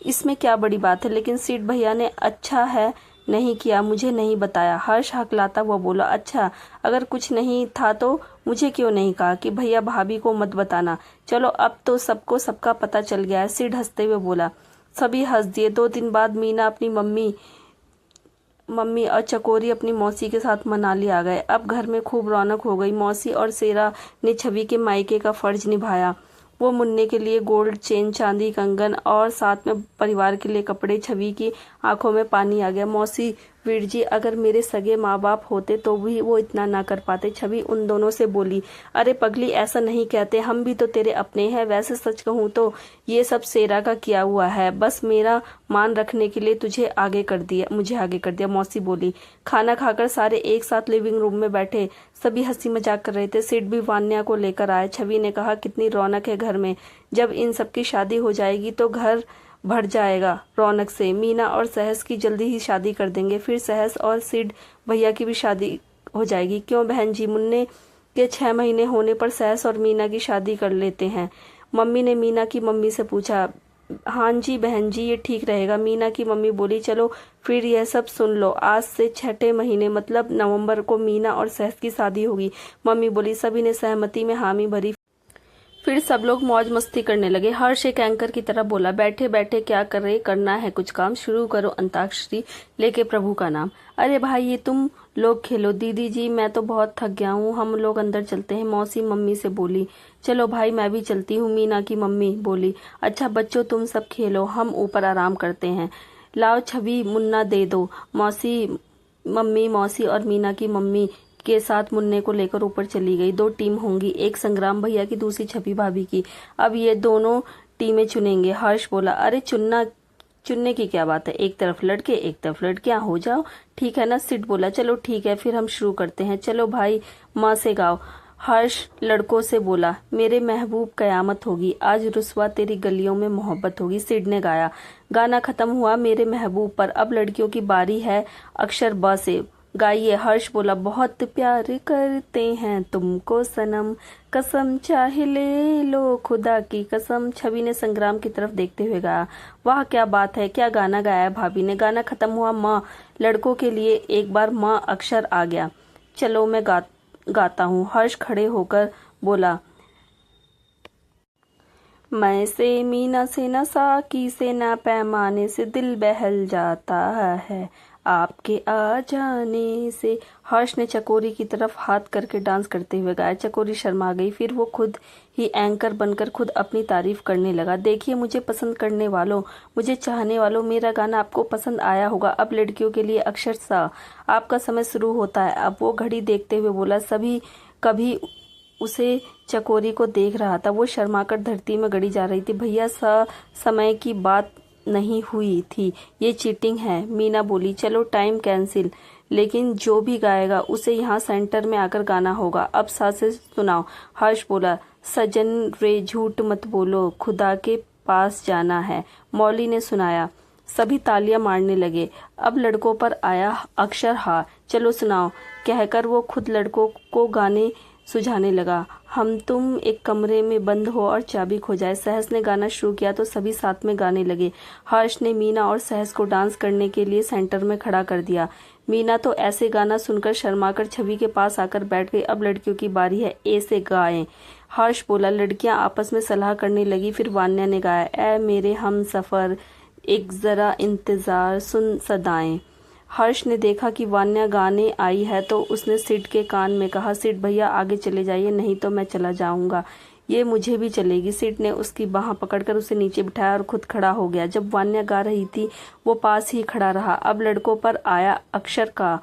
Speaker 1: इसमें क्या बड़ी बात है। लेकिन सिड भैया ने अच्छा है नहीं किया, मुझे नहीं बताया। हर्ष हकलाता हुआ बोला, अच्छा अगर कुछ नहीं था तो मुझे क्यों नहीं कहा कि भैया भाभी को मत बताना? चलो अब तो सबको सबका पता चल गया है। सिड हंसते हुए बोला। सभी हंस दिए। 2 दिन बाद मीना अपनी मम्मी और चकोरी अपनी मौसी के साथ मनाली आ गए। अब घर में खूब रौनक हो गई। मौसी और सेरा ने छवि के मायके का फर्ज निभाया। वो मुन्ने के लिए गोल्ड चेन, चांदी कंगन और साथ में परिवार के लिए कपड़े। छवि की आंखों में पानी आ गया। मौसी, वीर जी, अगर मेरे सगे माँ बाप होते तो भी वो इतना ना कर पाते। छवि उन दोनों से बोली, अरे पगली ऐसा नहीं कहते, हम भी तो तेरे अपने हैं। वैसे सच कहूँ तो ये सब सेरा का किया हुआ है, बस मेरा मान रखने के लिए मुझे आगे कर दिया। मौसी बोली। खाना खाकर सारे एक साथ लिविंग रूम में बैठे। सभी हंसी मजाक कर रहे थे। सिड भी वान्या को लेकर आए। छवि ने कहा, कितनी रौनक है घर में, जब इन सबकी शादी हो जाएगी तो घर भर जाएगा रौनक से। मीना और सहस की जल्दी ही शादी कर देंगे, फिर सहस और सिड भैया की भी शादी हो जाएगी। क्यों बहन जी? मुन्ने के 6 महीने होने पर सहस और मीना की शादी कर लेते हैं। मम्मी ने मीना की मम्मी से पूछा। हाँ जी बहन जी, ये ठीक रहेगा। मीना की मम्मी बोली। चलो फिर यह सब सुन लो, आज से 6ठे महीने मतलब नवंबर को मीना और सहस की शादी होगी। मम्मी बोली। सभी ने सहमति में हामी भरी। फिर सब लोग मौज मस्ती करने लगे। हर्ष एक एंकर की तरह बोला, बैठे बैठे क्या कर रहे, करना है कुछ काम, शुरू करो अंताक्षरी लेके प्रभु का नाम। अरे भाई ये तुम लोग खेलो। दीदी जी मैं तो बहुत थक गया हूँ, हम लोग अंदर चलते हैं, मौसी मम्मी से बोली। चलो भाई मैं भी चलती हूँ, मीना की मम्मी बोली। अच्छा बच्चों तुम सब खेलो, हम ऊपर आराम करते हैं। लाओ छवि मुन्ना दे दो। मौसी और मीना की मम्मी के साथ मुन्ने को लेकर ऊपर चली गई। 2 टीम होंगी, एक संग्राम भैया की, दूसरी छवि भाभी की। अब ये दोनों टीमें चुनेंगे। हर्ष बोला, अरे चुनने की क्या बात है, एक तरफ लड़के एक तरफ लड़कियां, हो जाओ ठीक है ना? सिड बोला, चलो ठीक है फिर हम शुरू करते हैं। चलो भाई माँ से गाओ। हर्ष लड़कों से बोला, मेरे महबूब कयामत होगी, आज रुस्वा तेरी गलियों में मोहब्बत होगी। सिड ने गाया। गाना खत्म हुआ मेरे महबूब पर। अब लड़कियों की बारी है, अक्षर ब से गाइए। हर्ष बोला, बहुत प्यार करते हैं तुमको सनम, कसम चाहे ले लो खुदा की कसम। छवि ने संग्राम की तरफ देखते हुए गाया। वाह क्या बात है, क्या गाना गाया भाभी ने। गाना खत्म हुआ। माँ लड़कों के लिए एक बार माँ अक्षर आ गया। चलो मैं गाता हूँ। हर्ष खड़े होकर बोला, मैं से मीना से न साकी से न पैमाने से दिल बहल जाता है आपके आ जाने से। हर्ष ने चकोरी की तरफ हाथ करके डांस करते हुए गाया। चकोरी शर्मा गई। फिर वो खुद ही एंकर बनकर खुद अपनी तारीफ करने लगा। देखिए मुझे पसंद करने वालों, मुझे चाहने वालों, मेरा गाना आपको पसंद आया होगा। अब लड़कियों के लिए अक्षर सा आपका समय शुरू होता है। अब वो घड़ी देखते हुए बोला। सभी कभी उसे चकोरी को देख रहा था। वो शर्माकर धरती में गड़ी जा रही थी। भैया समय की बात नहीं हुई थी, ये चीटिंग है। मीना बोली, चलो टाइम कैंसिल, लेकिन जो भी गाएगा उसे यहाँ सेंटर में आकर गाना होगा। अब सासे सुनाओ। हर्ष बोला, सजन रे झूठ मत बोलो, खुदा के पास जाना है। मौली ने सुनाया। सभी तालियां मारने लगे। अब लड़कों पर आया अक्षर हा। चलो सुनाओ कहकर वो खुद लड़कों को गाने सुझाने लगा। हम तुम एक कमरे में बंद हो और चाबी खो जाए। सहस ने गाना शुरू किया तो सभी साथ में गाने लगे। हर्ष ने मीना और सहस को डांस करने के लिए सेंटर में खड़ा कर दिया। मीना तो ऐसे गाना सुनकर शर्माकर छवि के पास आकर बैठ गई। अब लड़कियों की बारी है, ए से गाएं। हर्ष बोला। लड़कियां आपस में सलाह करने लगी। फिर वान्या ने गाया, ए मेरे हम सफर एक जरा इंतजार सुन सदाएं। हर्ष ने देखा कि वान्या गाने आई है तो उसने सिड के कान में कहा, सिड भैया आगे चले जाइए, नहीं तो मैं चला जाऊंगा। ये मुझे भी चलेगी। सिड ने उसकी बाह पकड़कर उसे नीचे बिठाया और खुद खड़ा हो गया। जब वान्या गा रही थी वो पास ही खड़ा रहा। अब लड़कों पर आया अक्षर का,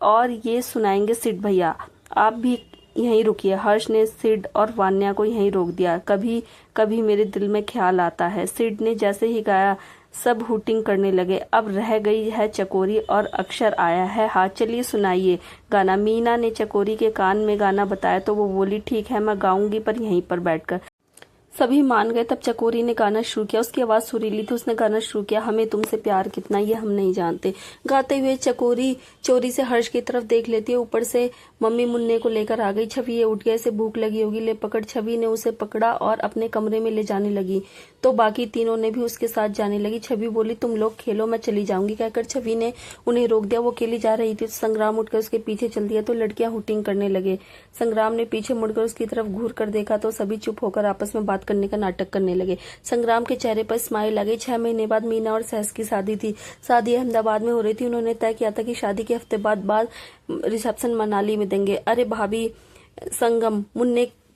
Speaker 1: और ये सुनाएंगे सिड भैया, आप भी यहीं रुकिए। हर्ष ने सिड और वान्या को यहीं रोक दिया। कभी कभी मेरे दिल में ख्याल आता है। सिड ने जैसे ही गाया सब हूटिंग करने लगे। अब रह गई है चकोरी और अक्षर आया है हाथ, चलिए सुनाइए गाना। मीना ने चकोरी के कान में गाना बताया तो वो बोली, ठीक है मैं गाऊंगी पर यहीं पर बैठकर। सभी मान गए। तब चकोरी ने गाना शुरू किया। उसकी आवाज सुरीली थी। उसने गाना शुरू किया, हमें तुमसे प्यार कितना ये हम नहीं जानते। गाते हुए चकोरी चोरी से हर्ष की तरफ देख लेती है। ऊपर से मम्मी मुन्ने को लेकर आ गई। छवि ये उठ गया, इसे भूख लगी होगी, ले पकड़। छवि ने उसे पकड़ा और अपने कमरे में ले जाने लगी तो बाकी तीनों ने भी उसके साथ जाने लगी। छवि बोली, तुम लोग खेलो, मैं चली जाऊंगी। कहकर छवि ने उन्हें रोक दिया। वो अकेली जा रही थी तो संग्राम उठकर उसके पीछे चल दिया तो लड़कियां हुटिंग करने लगे। संग्राम ने पीछे मुड़कर उसकी तरफ घूर कर देखा तो सभी चुप होकर आपस में बात करने का नाटक करने लगे। संग्राम के चेहरे पर स्माइल आ गई। 6 महीने बाद मीना और सहस की शादी थी। शादी अहमदाबाद में हो रही थी। उन्होंने तय किया था कि शादी के हफ्ते बाद रिसेप्शन मनाली में देंगे। अरे भाभी संगम,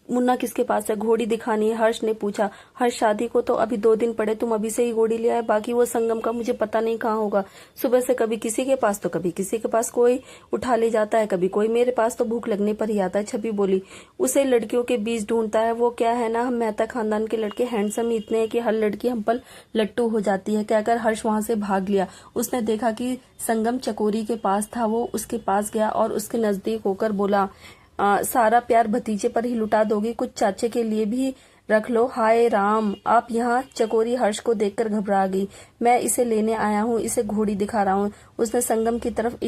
Speaker 1: मुन्ना किसके पास है? घोड़ी दिखानी है, हर्ष ने पूछा। हर्ष, शादी को तो अभी 2 दिन पड़े, तुम अभी से ही घोड़ी ले आए। बाकी वो संगम का मुझे पता नहीं कहाँ होगा। सुबह से कभी किसी के पास तो कभी किसी के पास कोई उठा ले जाता है, कभी कोई मेरे पास तो भूख लगने पर ही आता है। छवि बोली, उसे लड़कियों के बीच ढूंढता है। वो क्या है ना, हम मेहता खानदान के लड़के हैंडसम ही इतने हैं कि हर लड़की हम पर लट्टू हो जाती है। कहकर हर्ष वहां से भाग लिया। उसने देखा कि संगम चकोरी के पास था। वो उसके पास गया और उसके नजदीक होकर बोला, सारा प्यार भतीजे पर ही लुटा दोगी? कुछ चाचे के लिए भी रख लो। हाय राम, आप यहाँ? चकोरी हर्ष को देखकर घबरा गई। मैं इसे लेने आया हूँ, इसे घोड़ी दिखा रहा हूँ। उसने संगम की तरफ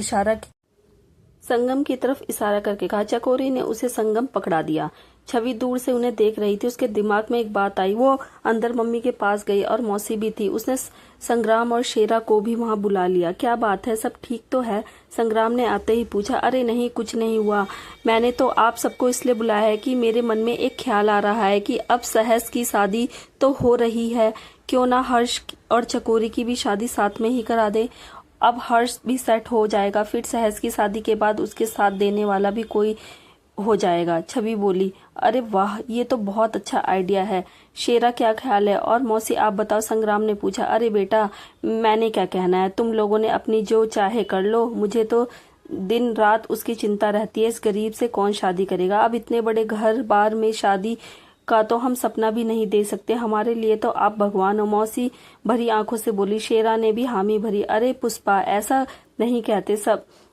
Speaker 1: इशारा करके कहा। चकोरी ने उसे संगम पकड़ा दिया। छवि दूर से उन्हें देख रही थी। उसके दिमाग में एक बात आई। वो अंदर मम्मी के पास गई और मौसी भी थी। उसने संग्राम और शेरा को भी वहां बुला लिया। क्या बात है, सब ठीक तो है? संग्राम ने आते ही पूछा। अरे नहीं, कुछ नहीं हुआ। मैंने तो आप सबको इसलिए बुलाया है कि मेरे मन में एक ख्याल आ रहा है कि अब सहस की शादी तो हो रही है, क्यों ना हर्ष और चकोरी की भी शादी साथ में ही करा दे। अब हर्ष भी सेट हो जाएगा, फिर सहस की शादी के बाद उसके साथ देने वाला भी कोई हो जाएगा। छवि बोली, अरे वाह, ये तो बहुत अच्छा आइडिया है। शेरा क्या ख्याल है? और मौसी आप बताओ, संग्राम ने पूछा। अरे बेटा, मैंने क्या कहना है, तुम लोगों ने अपनी जो चाहे कर लो। मुझे तो दिन रात उसकी चिंता रहती है, इस गरीब से कौन शादी करेगा। अब इतने बड़े घर बार में शादी का तो हम सपना भी नहीं दे सकते। हमारे लिए तो आप भगवान हो। मौसी भरी आंखों से बोली। शेरा ने भी हामी भरी। अरे पुष्पा, ऐसा नहीं कहते।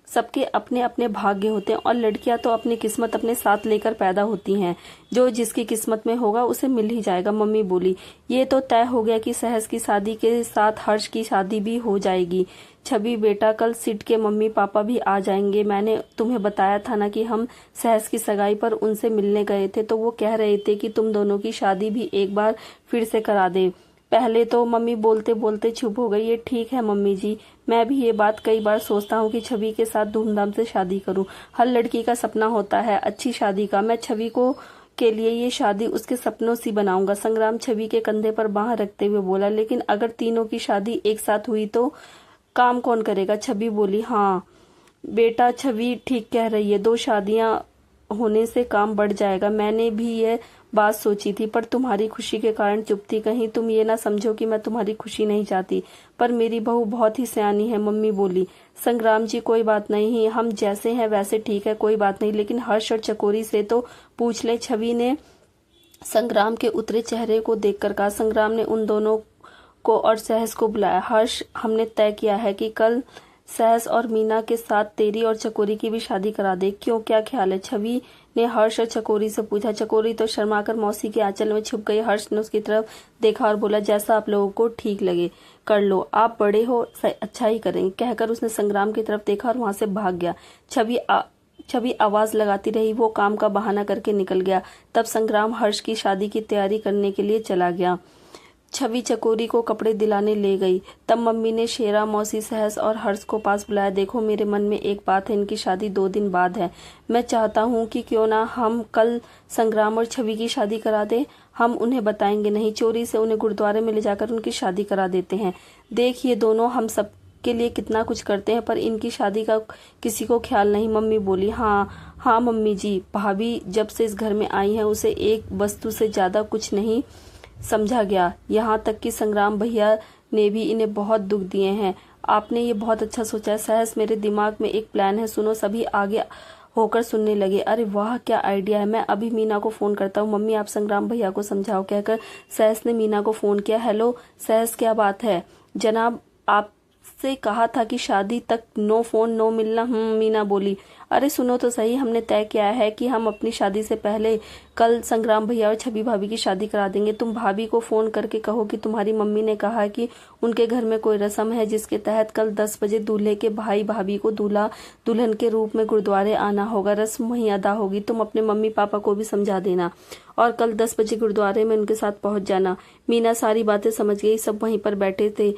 Speaker 1: सबके अपने अपने भाग्य होते हैं और लड़कियां तो अपनी किस्मत अपने साथ लेकर पैदा होती हैं। जो जिसकी किस्मत में होगा उसे मिल ही जाएगा। मम्मी बोली, ये तो तय हो गया कि सहस की शादी के साथ हर्ष की शादी भी हो जाएगी। छवि बेटा, कल सिड के मम्मी पापा भी आ जाएंगे। मैंने तुम्हें बताया था ना कि हम सहस की सगाई पर उनसे मिलने गए थे, तो वो कह रहे थे कि तुम दोनों की शादी भी एक बार फिर से करा दे। पहले तो मम्मी बोलते बोलते चुप हो गई। ये ठीक है मम्मी जी, मैं भी ये बात कई बार सोचता हूँ कि छवि के साथ धूमधाम से शादी करूँ। हर लड़की का सपना होता है अच्छी शादी का। मैं छवि को के लिए ये शादी उसके सपनों सी बनाऊंगा। संग्राम छवि के कंधे पर बाह रखते हुए बोला। लेकिन अगर तीनों की शादी एक साथ हुई तो काम कौन करेगा? छवि बोली। हाँ बेटा, छवि ठीक कह रही है, 2 शादियां होने से काम बढ़ जाएगा। मैंने भी ये बात सोची थी, पर तुम्हारी खुशी के कारण चुप थी। कहीं तुम ये ना समझो कि मैं तुम्हारी खुशी नहीं चाहती। पर मेरी बहू बहुत ही सयानी है, मम्मी बोली। संग्राम जी, कोई बात नहीं, हम जैसे हैं वैसे ठीक है, कोई बात नहीं, लेकिन हर्ष और चकोरी से तो पूछ ले। छवि ने संग्राम के उतरे चेहरे को देखकर कहा। संग्राम ने उन दोनों को और सहस को बुलाया। हर्ष, हमने तय किया है कि कल सहस और मीना के साथ तेरी और चकोरी की भी शादी करा दे। क्यों, क्या ख्याल है? छवि ने हर्ष और चकोरी से पूछा। चकोरी तो शर्माकर मौसी के आंचल में छुप गई। हर्ष ने उसकी तरफ देखा और बोला, जैसा आप लोगों को ठीक लगे कर लो, आप बड़े हो, अच्छा ही करेंगे। कहकर उसने संग्राम की तरफ देखा और वहां से भाग गया। छवि छवि आवाज लगाती रही। वो काम का बहाना करके निकल गया। तब संग्राम हर्ष की शादी की तैयारी करने के लिए चला गया। छवि चकोरी को कपड़े दिलाने ले गई। तब मम्मी ने शेरा, मौसी, सहस और हर्ष को पास बुलाया। देखो, मेरे मन में एक बात है, इनकी शादी 2 दिन बाद है। मैं चाहता हूँ कि क्यों ना हम कल संग्राम और छवि की शादी करा दें। हम उन्हें बताएंगे नहीं, चोरी से उन्हें गुरुद्वारे में ले जाकर उनकी शादी करा देते हैं। देख, ये दोनों हम सब के लिए कितना कुछ करते हैं, पर इनकी शादी का किसी को ख्याल नहीं। मम्मी बोली। हाँ हाँ मम्मी जी, भाभी जब से इस घर में आई हैं उसे एक वस्तु से ज्यादा कुछ नहीं समझा गया। यहाँ तक कि संग्राम भैया ने भी इन्हें बहुत दुख दिए हैं। आपने ये बहुत अच्छा सोचा है। सहस, मेरे दिमाग में एक प्लान है, सुनो। सभी आगे होकर सुनने लगे। अरे वाह, क्या आइडिया है, मैं अभी मीना को फोन करता हूँ। मम्मी, आप संग्राम भैया को समझाओ, कहकर सहस ने मीना को फोन किया। हेलो सहस, क्या बात है? जनाब, आपसे कहा था कि शादी तक नो फोन नो मिलना। मीना बोली। अरे सुनो तो सही, हमने तय किया है कि हम अपनी शादी से पहले कल संग्राम भैया और छवि भाभी की शादी करा देंगे। तुम भाभी को फोन करके कहो कि तुम्हारी मम्मी ने कहा है कि उनके घर में कोई रस्म है जिसके तहत कल 10 बजे दूल्हे के भाई भाभी को दूल्हा दुल्हन के रूप में गुरुद्वारे आना होगा। रस्म वहीं अदा होगी। तुम अपने मम्मी पापा को भी समझा देना और कल 10 बजे गुरुद्वारे में उनके साथ पहुंच जाना। मीना सारी बातें समझ गई। सब वहीं पर बैठे थे।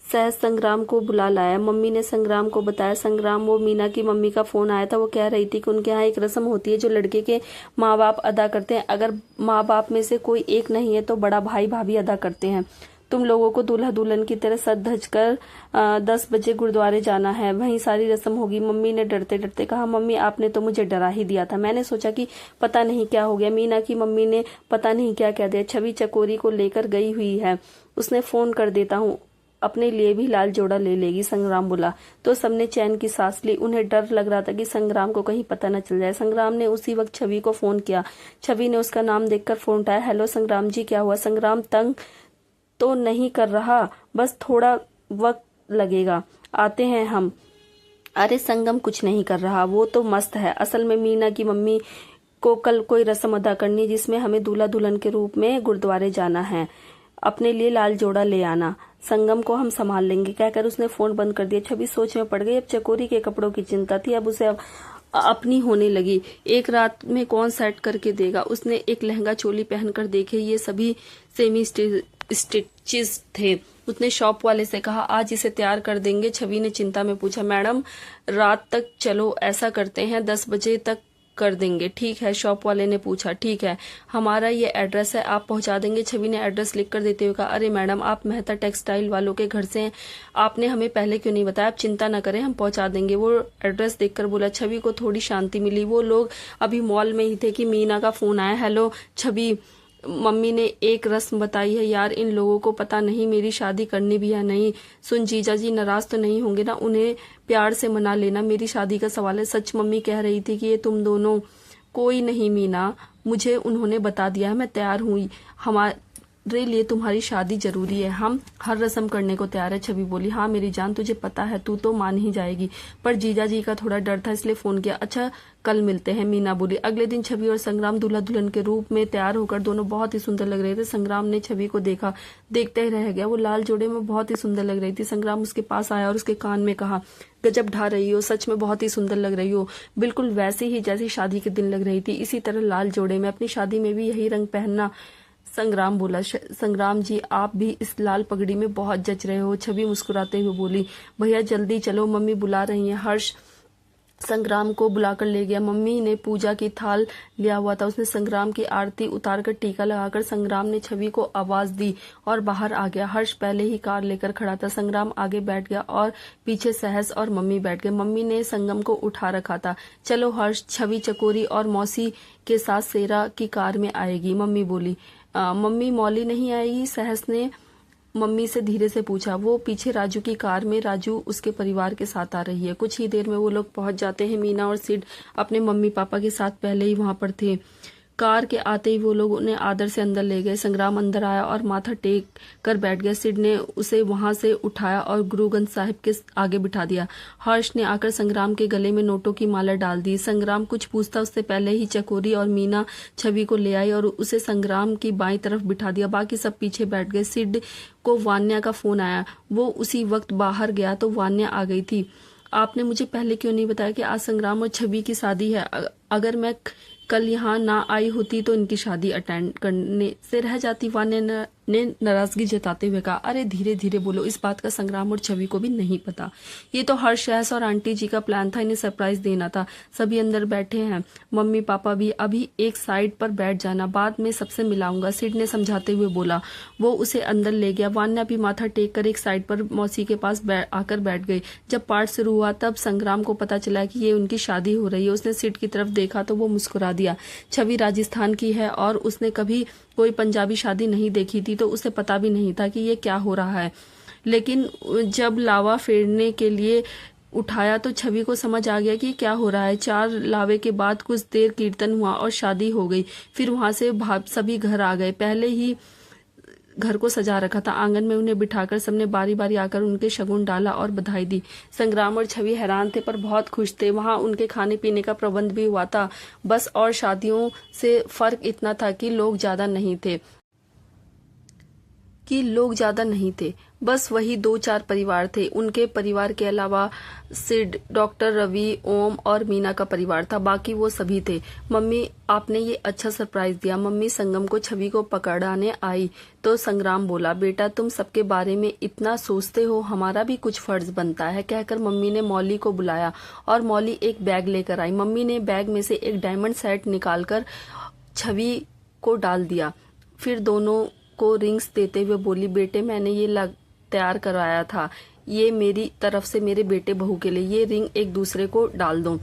Speaker 1: सहज संग्राम को बुला लाया। मम्मी ने संग्राम को बताया। संग्राम, वो मीना की मम्मी का फोन आया था। वो कह रही थी कि उनके यहाँ एक रस्म होती है जो लड़के के माँ बाप अदा करते हैं। अगर माँ बाप में से कोई एक नहीं है तो बड़ा भाई भाभी अदा करते हैं। तुम लोगों को दूल्हा दुल्हन की तरह सज धज कर 10 बजे गुरुद्वारे जाना है, वहीं सारी रस्म होगी। मम्मी ने डरते डरते कहा। मम्मी, आपने तो मुझे डरा ही दिया था। मैंने सोचा कि पता नहीं क्या हो गया। मीना की मम्मी ने पता नहीं क्या कह दिया। छवि चकोरी को लेकर गई हुई है, उसने फोन कर देता हूँ, अपने लिए भी लाल जोड़ा ले लेगी। संग्राम बोला। तो सबने चैन की सांस ली। उन्हें डर लग रहा था कि संग्राम को कहीं पता न चल जाए। संग्राम ने उसी वक्त छवि को फोन किया। छवि ने उसका नाम देखकर फोन उठाया। हेलो संग्राम जी, क्या हुआ? संग्राम तंग तो नहीं कर रहा, बस थोड़ा वक्त लगेगा, आते हैं हम। अरे संगम कुछ नहीं कर रहा, वो तो मस्त है। असल में मीना की मम्मी को कल कोई रस्म अदा करनी जिसमें हमें दूल्हा दुल्हन के रूप में गुरुद्वारे जाना है। अपने लिए लाल जोड़ा ले आना, संगम को हम संभाल लेंगे, कहकर उसने फोन बंद कर दिया। छवि सोच में पड़ गई। अब चकोरी के कपड़ों की चिंता थी, अब उसे अपनी होने लगी। एक रात में कौन सेट करके देगा? उसने एक लहंगा चोली पहनकर देखे, ये सभी सेमी स्टिचेस थे। उसने शॉप वाले से कहा, आज इसे तैयार कर देंगे? छवि ने चिंता में पूछा। मैडम, रात तक चलो, ऐसा करते हैं 10 बजे तक कर देंगे। ठीक है, शॉप वाले ने पूछा। ठीक है, हमारा ये एड्रेस है, आप पहुंचा देंगे? छवि ने एड्रेस लिख कर देते हुए कहा। अरे मैडम, आप मेहता टेक्सटाइल वालों के घर से हैं, आपने हमें पहले क्यों नहीं बताया? आप चिंता न करें, हम पहुंचा देंगे। वो एड्रेस देखकर बोला। छवि को थोड़ी शांति मिली। वो लोग अभी मॉल में ही थे कि मीना का फोन आया। हेलो छवि, मम्मी ने एक रस्म बताई है यार, इन लोगों को पता नहीं मेरी शादी करनी भी है नहीं। सुन, जीजा जी नाराज तो नहीं होंगे ना? उन्हें प्यार से मना लेना, मेरी शादी का सवाल है। सच मम्मी कह रही थी कि ये तुम दोनों। कोई नहीं मीना, मुझे उन्होंने बता दिया है, मैं तैयार हुई। हमारे लिए तुम्हारी शादी जरूरी है, हम हर रस्म करने को तैयार है। छवि बोली। हाँ मेरी जान, तुझे पता है तू तो मान ही जाएगी, पर जीजा जी का थोड़ा डर था इसलिए फोन किया। अच्छा कल मिलते हैं, मीना बोली। अगले दिन छवि और संग्राम दूल्हा दुल्हन के रूप में तैयार होकर दोनों बहुत ही सुंदर लग रहे थे। संग्राम ने छवि को देखा, देखते ही रह गया। वो लाल जोड़े में बहुत ही सुंदर लग रही थी। संग्राम उसके पास आया और उसके कान में कहा, गजब ढा रही हो, सच में बहुत ही सुंदर लग रही हो, बिल्कुल वैसी ही जैसी शादी के दिन लग रही थी। इसी तरह लाल जोड़े में अपनी शादी में भी यही रंग पहनना। संग्राम बोला। संग्राम जी, आप भी इस लाल पगड़ी में बहुत जच रहे हो। छवि मुस्कुराते हुए बोली। भैया जल्दी चलो, मम्मी बुला रही हैं। हर्ष संग्राम को बुलाकर ले गया। मम्मी ने पूजा की थाल लिया हुआ था, उसने संग्राम की आरती उतारकर टीका लगाकर संग्राम ने छवि को आवाज दी और बाहर आ गया। हर्ष पहले ही कार लेकर खड़ा था। संग्राम आगे बैठ गया और पीछे सहस और मम्मी बैठ गए। मम्मी ने संगम को उठा रखा था। चलो हर्ष, छवि चकोरी और मौसी के साथ सेरा की कार में आएगी, मम्मी बोली। मम्मी मौली नहीं आएगी? सहस ने मम्मी से धीरे से पूछा। वो पीछे राजू की कार में, राजू उसके परिवार के साथ आ रही है। कुछ ही देर में वो लोग पहुंच जाते हैं। मीना और सिड अपने मम्मी पापा के साथ पहले ही वहां पर थे। कार के आते ही वो लोग उन्हें आदर से अंदर ले गए। संग्राम अंदर आया और माथा टेक कर बैठ गया। सिड ने उसे वहां से उठाया और गुरुग्रंथ साहिब के आगे बिठा दिया। हर्ष ने आकर संग्राम के गले में नोटों की माला डाल दी। संग्राम कुछ पूछता उससे पहले ही चकोरी और मीना छवि को ले आई और उसे संग्राम की बाईं तरफ बिठा दिया। बाकी सब पीछे बैठ गए। सिड को वान्या का फोन आया। वो उसी वक्त बाहर गया तो वान्या आ गई थी। आपने मुझे पहले क्यों नहीं बताया कि आज संग्राम और छवि की शादी है? अगर मैं कल यहाँ ना आई होती तो इनकी शादी अटेंड करने से रह जाती। वान्या ने नाराजगी जताते हुए कहा, अरे धीरे धीरे बोलो, इस बात का संग्राम और छवि को भी नहीं पता। ये तो हर्ष और आंटी जी का प्लान था, इन्हें सरप्राइज देना था। सभी अंदर बैठे हैं, मम्मी पापा भी। अभी एक साइड पर बैठ जाना, बाद में सबसे मिलाऊंगा, सिड ने समझाते हुए बोला। वो उसे अंदर ले गया। वान्या भी माथा टेक कर एक साइड पर मौसी के पास आकर बैठ गई। जब पार्ट शुरू हुआ तब संग्राम को पता चला कि ये उनकी शादी हो रही है। उसने सिड की तरफ देखा तो वो मुस्कुरा दिया। छवि राजस्थान की है और उसने कभी कोई पंजाबी शादी नहीं देखी थी, तो उसे पता भी नहीं था कि ये क्या हो रहा है। लेकिन जब लावा फेरने के लिए उठाया तो छवि को समझ आ गया कि क्या हो रहा है। 4 लावे के बाद कुछ देर कीर्तन हुआ और शादी हो गई। फिर वहां से सभी घर आ गए। पहले ही घर को सजा रखा था। आंगन में उन्हें बिठाकर सबने बारी बारी आकर उनके शगुन डाला और बधाई दी। संग्राम और छवि हैरान थे पर बहुत खुश थे। वहां उनके खाने पीने का प्रबंध भी हुआ था। बस और शादियों से फर्क इतना था कि लोग ज्यादा नहीं थे। बस वही 2-4 परिवार थे। उनके परिवार के अलावा सिड, डॉक्टर रवि, ओम और मीना का परिवार था। बाकी वो सभी थे। मम्मी, आपने ये अच्छा सरप्राइज दिया। मम्मी संगम को छवि को पकड़ाने आई तो संग्राम बोला, बेटा तुम सबके बारे में इतना सोचते हो, हमारा भी कुछ फर्ज बनता है, कहकर मम्मी ने मौली को बुलाया और मौली एक बैग लेकर आई। मम्मी ने बैग में से एक डायमंड सेट निकालकर छवि को डाल दिया। फिर दोनों को रिंग्स देते हुए बोली, बेटे मैंने ये तैयार करवाया था, ये मेरी तरफ से मेरे बेटे बहू के लिए। ये रिंग एक दूसरे को डाल दो।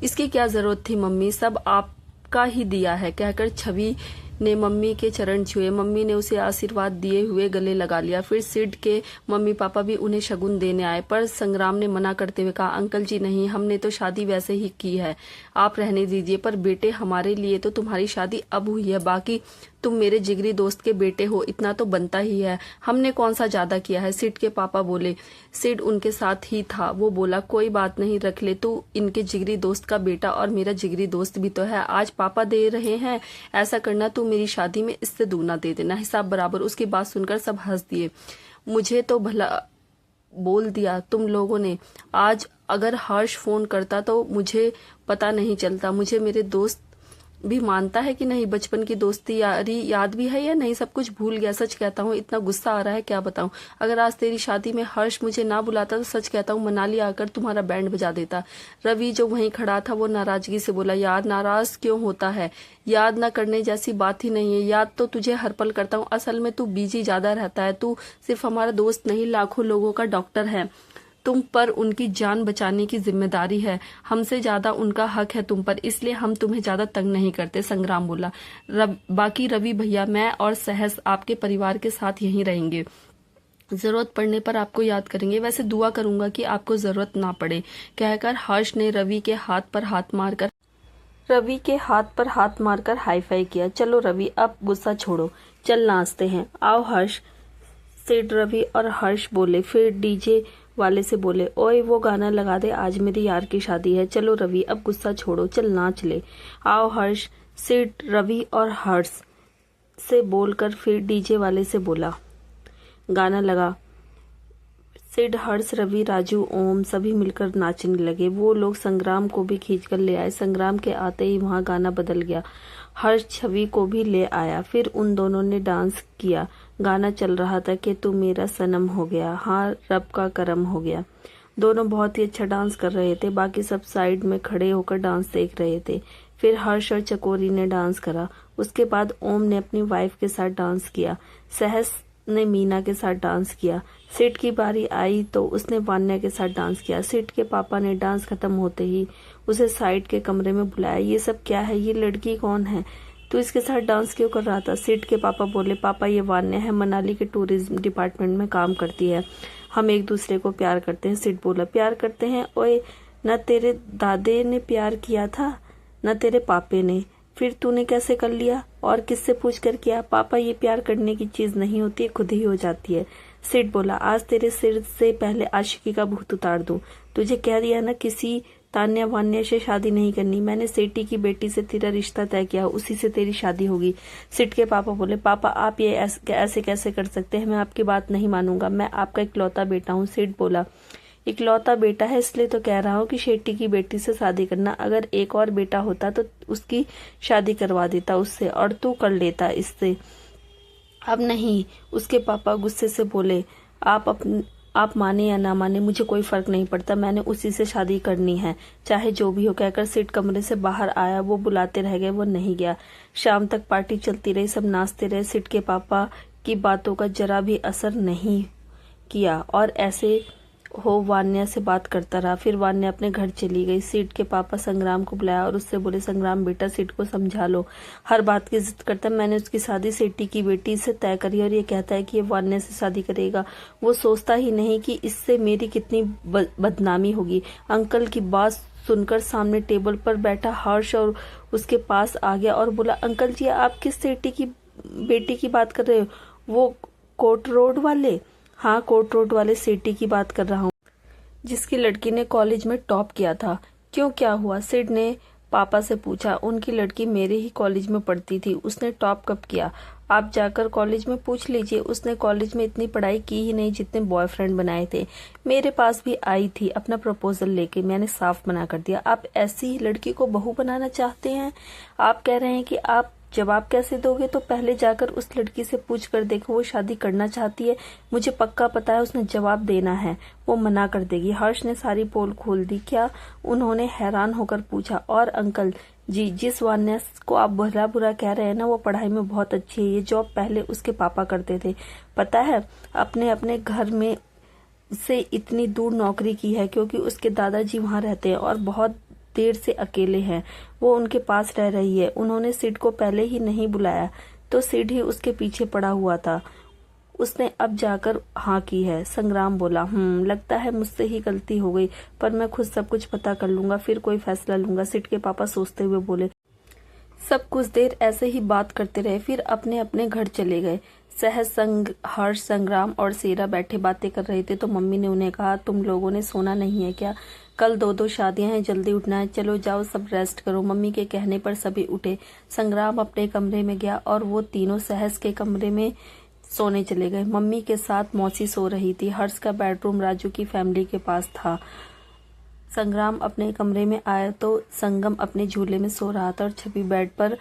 Speaker 1: इसकी क्या जरूरत थी मम्मी, सब आपका ही दिया है, कहकर छवि ने मम्मी के चरण छुए। मम्मी ने उसे आशीर्वाद दिए हुए गले लगा लिया। फिर सिड के मम्मी पापा भी उन्हें शगुन देने आए, पर संग्राम ने मना करते हुए कहा, अंकल जी नहीं, हमने तो शादी वैसे ही की है, आप रहने दीजिए। पर बेटे हमारे लिए तो तुम्हारी शादी अब हुई है, बाकी तुम मेरे जिगरी दोस्त के बेटे हो, इतना तो बनता ही है, हमने कौन सा ज्यादा किया है। सिड के पापा बोले। सिड उनके साथ ही था। वो बोला, कोई बात नहीं, रख ले, तू इनके जिगरी दोस्त का बेटा और मेरा जिगरी दोस्त भी तो है। आज पापा दे रहे हैं, ऐसा करना, तू मेरी शादी में इससे दूना दे देना, हिसाब बराबर। उसकी बात सुनकर सब हंस दिए। मुझे तो भला बोल दिया तुम लोगों ने। आज अगर हर्ष फोन करता तो मुझे पता नहीं चलता। मुझे मेरे दोस्त भी मानता है कि नहीं, बचपन की दोस्ती यारी याद भी है या नहीं, सब कुछ भूल गया। सच कहता हूँ, इतना गुस्सा आ रहा है क्या बताऊं। अगर आज तेरी शादी में हर्ष मुझे ना बुलाता तो सच कहता हूँ मनाली आकर तुम्हारा बैंड बजा देता। रवि जो वहीं खड़ा था वो नाराजगी से बोला, यार नाराज क्यों होता है, याद ना करने जैसी बात ही नहीं है, याद तो तुझे हर पल करता हूँ। असल में तू बिजी ज्यादा रहता है, तू सिर्फ हमारा दोस्त नहीं, लाखों लोगों का डॉक्टर है। तुम पर उनकी जान बचाने की जिम्मेदारी है, हमसे ज्यादा उनका हक है तुम पर, इसलिए हम तुम्हें ज्यादा तंग नहीं करते। संग्राम बोला, बाकी रवि भैया, मैं और सहस आपके परिवार के साथ यहीं रहेंगे, जरूरत पड़ने पर आपको याद करेंगे, वैसे दुआ करूंगा कि आपको जरूरत ना पड़े, कहकर हर्ष ने रवि के हाथ पर हाथ मारकर हाई फाई किया। चलो रवि, अब गुस्सा छोड़ो, चल नाचते हैं, आओ हर्ष। सिड, रवि और हर्ष बोले। फिर डीजे वाले से बोले, ओए वो गाना लगा दे, आज मेरी यार की शादी है। चलो रवि, अब गुस्सा छोड़ो, चल नाच ले, आओ हर्ष। सिड, रवि और हर्ष से बोलकर फिर डीजे वाले से बोला, गाना लगा। सिड, हर्ष, रवि, राजू, ओम सभी मिलकर नाचने लगे। वो लोग संग्राम को भी खींचकर ले आए। संग्राम के आते ही वहां गाना बदल गया। हर्ष छवि को भी ले आया। फिर उन दोनों ने डांस किया। गाना चल रहा था कि तू मेरा सनम हो गया, हाँ रब का करम हो गया। दोनों बहुत ही अच्छा डांस कर रहे थे। बाकी सब साइड में खड़े होकर डांस देख रहे थे। फिर हर्ष और चकोरी ने डांस करा। उसके बाद ओम ने अपनी वाइफ के साथ डांस किया। सहस ने मीना के साथ डांस किया। सिड की बारी आई तो उसने वान्या के साथ डांस किया। सिड के पापा ने डांस खत्म होते ही उसे साइड के कमरे में बुलाया। ये सब क्या है, ये लड़की कौन है, तू इसके साथ डांस क्यों कर रहा था। सिड के पापा बोले, पापा ये वान्या है, मनाली के टूरिज्म डिपार्टमेंट में काम करती है, हम एक दूसरे को प्यार करते हैं। सिड बोला, प्यार करते हैं, ओए न तेरे दादे ने प्यार किया था न तेरे पापे ने, फिर तूने कैसे कर लिया और किससे पूछ कर किया। पापा ये प्यार करने की चीज नहीं होती, खुद ही हो जाती है। सिड बोला, आज तेरे सिर से पहले आशिकी का भूत उतार दूं। तुझे कह दिया ना किसी तान्या वान्या से शादी नहीं करनी, मैंने सेठी की बेटी से तेरा रिश्ता तय किया, उसी से तेरी शादी होगी। सिड के पापा बोले, पापा आप ये ऐसे कैसे कर सकते हैं, मैं आपकी बात नहीं मानूंगा, मैं आपका इकलौता बेटा हूँ। सिड बोला, इकलौता बेटा है इसलिए तो कह रहा हूँ कि शेट्टी की बेटी से शादी करना। अगर एक और बेटा होता तो उसकी शादी करवा देता उससे, और तू कर लेता इससे। अब नहीं। उसके पापा गुस्से से बोले, आप माने या ना माने मुझे कोई फर्क नहीं पड़ता, मैंने उसी से शादी करनी है, चाहे जो भी हो। कहकर सिड कमरे से बाहर आया। वो बुलाते रह गए, वो नहीं गया। शाम तक पार्टी चलती रही, सब नाचते रहे। सिड के पापा की बातों का जरा भी असर नहीं किया और ऐसे हो वान्या से बात करता रहा। फिर वान्या अपने घर चली गई। सिड के पापा संग्राम को बुलाया और उससे बोले, संग्राम बेटा, सिड को समझा लो, हर बात की जिद करता है। मैंने उसकी शादी शेट्टी की बेटी से तय करी और ये कहता है कि ये वान्या से शादी करेगा। वो सोचता ही नहीं कि इससे मेरी कितनी बदनामी होगी। अंकल की बात सुनकर सामने टेबल पर बैठा हर्ष और उसके पास आ गया और बोला, अंकल जी आप किस शेट्टी की बेटी की बात कर रहे हो? वो कोर्ट रोड वाले? हाँ, कोर्ट रोड वाले शेट्टी की बात कर रहा हूँ, जिसकी लड़की ने कॉलेज में टॉप किया था। क्यों, क्या हुआ? सिड ने पापा से पूछा। उनकी लड़की मेरे ही कॉलेज में पढ़ती थी। उसने टॉप कब किया? आप जाकर कॉलेज में पूछ लीजिए। उसने कॉलेज में इतनी पढ़ाई की ही नहीं जितने बॉयफ्रेंड बनाए थे। मेरे पास भी आई थी अपना प्रपोजल लेके, मैंने साफ मना कर दिया। आप ऐसी लड़की को बहू बनाना चाहते हैं? आप कह रहे हैं कि आप जवाब कैसे दोगे? तो पहले जाकर उस लड़की से पूछ कर देखो, वो शादी करना चाहती है। मुझे पक्का पता है उसने जवाब देना है, वो मना कर देगी। हर्ष ने सारी पोल खोल दी। क्या? उन्होंने हैरान होकर पूछा। और अंकल जी, जिस वान्या को आप बुरा बुरा कह रहे हैं ना, वो पढ़ाई में बहुत अच्छी है। ये जॉब पहले उसके पापा करते थे, पता है। अपने अपने घर में से इतनी दूर नौकरी की है क्योंकि उसके दादाजी वहाँ रहते हैं और बहुत देर से अकेले हैं। वो उनके पास रह रही है। उन्होंने सिड को पहले ही नहीं बुलाया तो सिड ही उसके पीछे पड़ा हुआ था। उसने अब जाकर हाँ की है। संग्राम बोला, लगता है मुझसे ही गलती हो गई, पर मैं खुद सब कुछ पता कर लूंगा, फिर कोई फैसला लूंगा। सिड के पापा सोचते हुए बोले। सब कुछ देर ऐसे ही बात करते रहे, फिर अपने अपने घर चले गए। हर्ष, संग्राम और सेरा बैठे बातें कर रहे थे तो मम्मी ने उन्हें कहा, तुम लोगों ने सोना नहीं है क्या? कल दो शादियां हैं, जल्दी उठना है। चलो जाओ, सब रेस्ट करो। मम्मी के कहने पर सभी उठे। संग्राम अपने कमरे में गया और वो तीनों सहस के कमरे में सोने चले गए। मम्मी के साथ मौसी सो रही थी। हर्ष का बेडरूम राजू की फैमिली के पास था। संग्राम अपने कमरे में आया तो संगम अपने झूले में सो रहा था और छवि बेड पर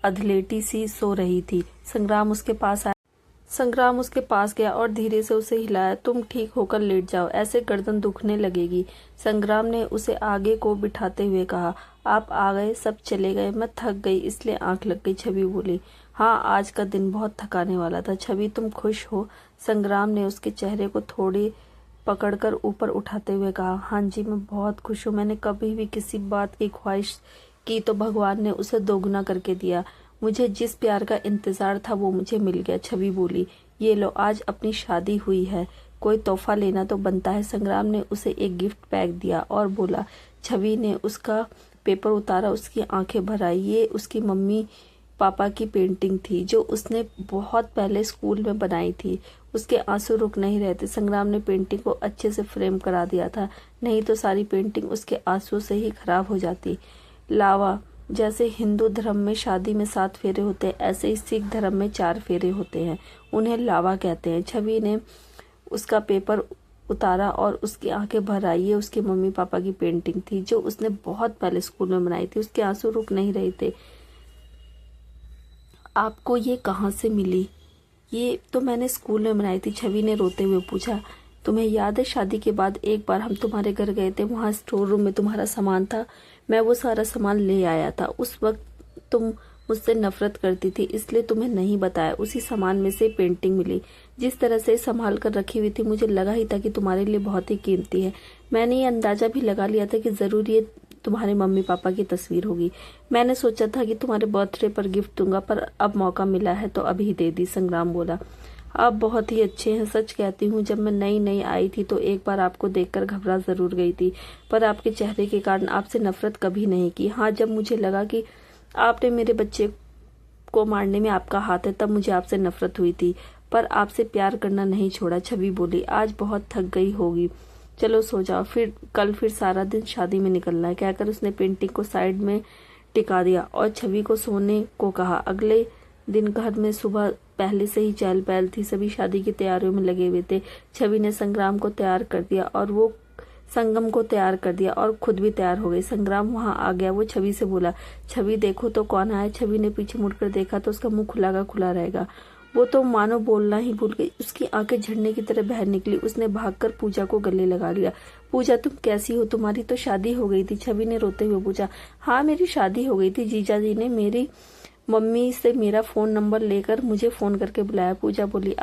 Speaker 1: अधलेटी सी सो रही थी। संग्राम उसके पास गया और धीरे से उसे हिलाया। तुम ठीक होकर लेट जाओ, ऐसे गर्दन दुखने लगेगी। संग्राम ने उसे आगे को बिठाते हुए कहा। आप आ गए, सब चले गए, मैं थक गई इसलिए आंख लग गई। छवि बोली, हाँ आज का दिन बहुत थकाने वाला था। छवि तुम खुश हो? संग्राम ने उसके चेहरे को थोड़ी पकड़कर ऊपर उठाते हुए कहा, हाँ जी मैं बहुत खुश हूँ। मैंने कभी भी किसी बात की ख्वाहिश की तो भगवान ने उसे दोगुना करके दिया। मुझे जिस प्यार का इंतजार था वो मुझे मिल गया। छवि बोली, ये लो आज अपनी शादी हुई है, कोई तोहफा लेना तो बनता है। संग्राम ने उसे एक गिफ्ट पैक दिया और बोला। छवि ने उसका पेपर उतारा, उसकी आंखें भर आई। ये उसकी मम्मी पापा की पेंटिंग थी जो उसने बहुत पहले स्कूल में बनाई थी। उसके आंसू रुक नहीं रहे थे। संग्राम ने पेंटिंग को अच्छे से फ्रेम करा दिया था, नहीं तो सारी पेंटिंग उसके आंसू से ही खराब हो जाती। लावा, जैसे हिंदू धर्म में शादी में 7 फेरे होते हैं, ऐसे ही सिख धर्म में 4 फेरे होते हैं, उन्हें लावा कहते हैं। छवि ने उसका पेपर उतारा और उसकी आंखें भर आई। ये उसके मम्मी पापा की पेंटिंग थी जो उसने बहुत पहले स्कूल में बनाई थी। उसके आंसू रुक नहीं रहे थे। आपको ये कहाँ से मिली? ये तो मैंने स्कूल में बनाई थी। छवि ने रोते हुए पूछा। तुम्हें याद है शादी के बाद एक बार हम तुम्हारे घर गए थे, वहाँ स्टोर रूम में तुम्हारा सामान था, मैं वो सारा सामान ले आया था। उस वक्त तुम मुझसे नफरत करती थी इसलिए तुम्हें नहीं बताया। उसी सामान में से पेंटिंग मिली, जिस तरह से संभाल कर रखी हुई थी मुझे लगा ही था कि तुम्हारे लिए बहुत ही कीमती है। मैंने ये अंदाजा भी लगा लिया था कि जरूर ये तुम्हारे मम्मी पापा की तस्वीर होगी। मैंने सोचा था कि तुम्हारे बर्थडे पर गिफ्ट दूंगा, पर अब मौका मिला है तो अभी दे दी। संग्राम बोला, आप बहुत ही अच्छे हैं। सच कहती हूँ, जब मैं नई आई थी तो एक बार आपको देखकर घबरा जरूर गई थी, पर आपके चेहरे के कारण आपसे नफरत कभी नहीं की। हाँ, जब मुझे लगा कि आपने मेरे बच्चे को मारने में आपका हाथ है तब मुझे आपसे नफरत हुई थी, पर आपसे प्यार करना नहीं छोड़ा। छवि बोली, आज बहुत थक गई होगी, चलो सो जाओ, कल फिर सारा दिन शादी में निकलना है। कहकर उसने पेंटिंग को साइड में टिका दिया और छवि को सोने को कहा। अगले दिन घर में सुबह पहले से ही चहल पहल थी, सभी शादी की तैयारियों में लगे हुए थे। छवि ने संग्राम को तैयार कर दिया और वो संगम को तैयार कर दिया और खुद भी तैयार हो गई। संग्राम वहां आ गया। वो छवि से बोला, छवि देखो तो कौन आया। छवि ने पीछे मुड़कर देखा तो उसका मुंह खुला का खुला रहेगा। वो तो मानो बोलना ही भूल गई। उसकी आंखें झरने की तरह बह निकली। उसने भागकर पूजा को गले लगा लिया। पूजा, तुम कैसी हो? तुम्हारी तो शादी हो गई थी। छवि ने रोते हुए पूछा। हाँ, मेरी शादी हो गई थी। जीजा जी ने मेरी मम्मी से मेरा फोन नंबर लेकर मुझे फोन करके बुलाया। पूजा बोली,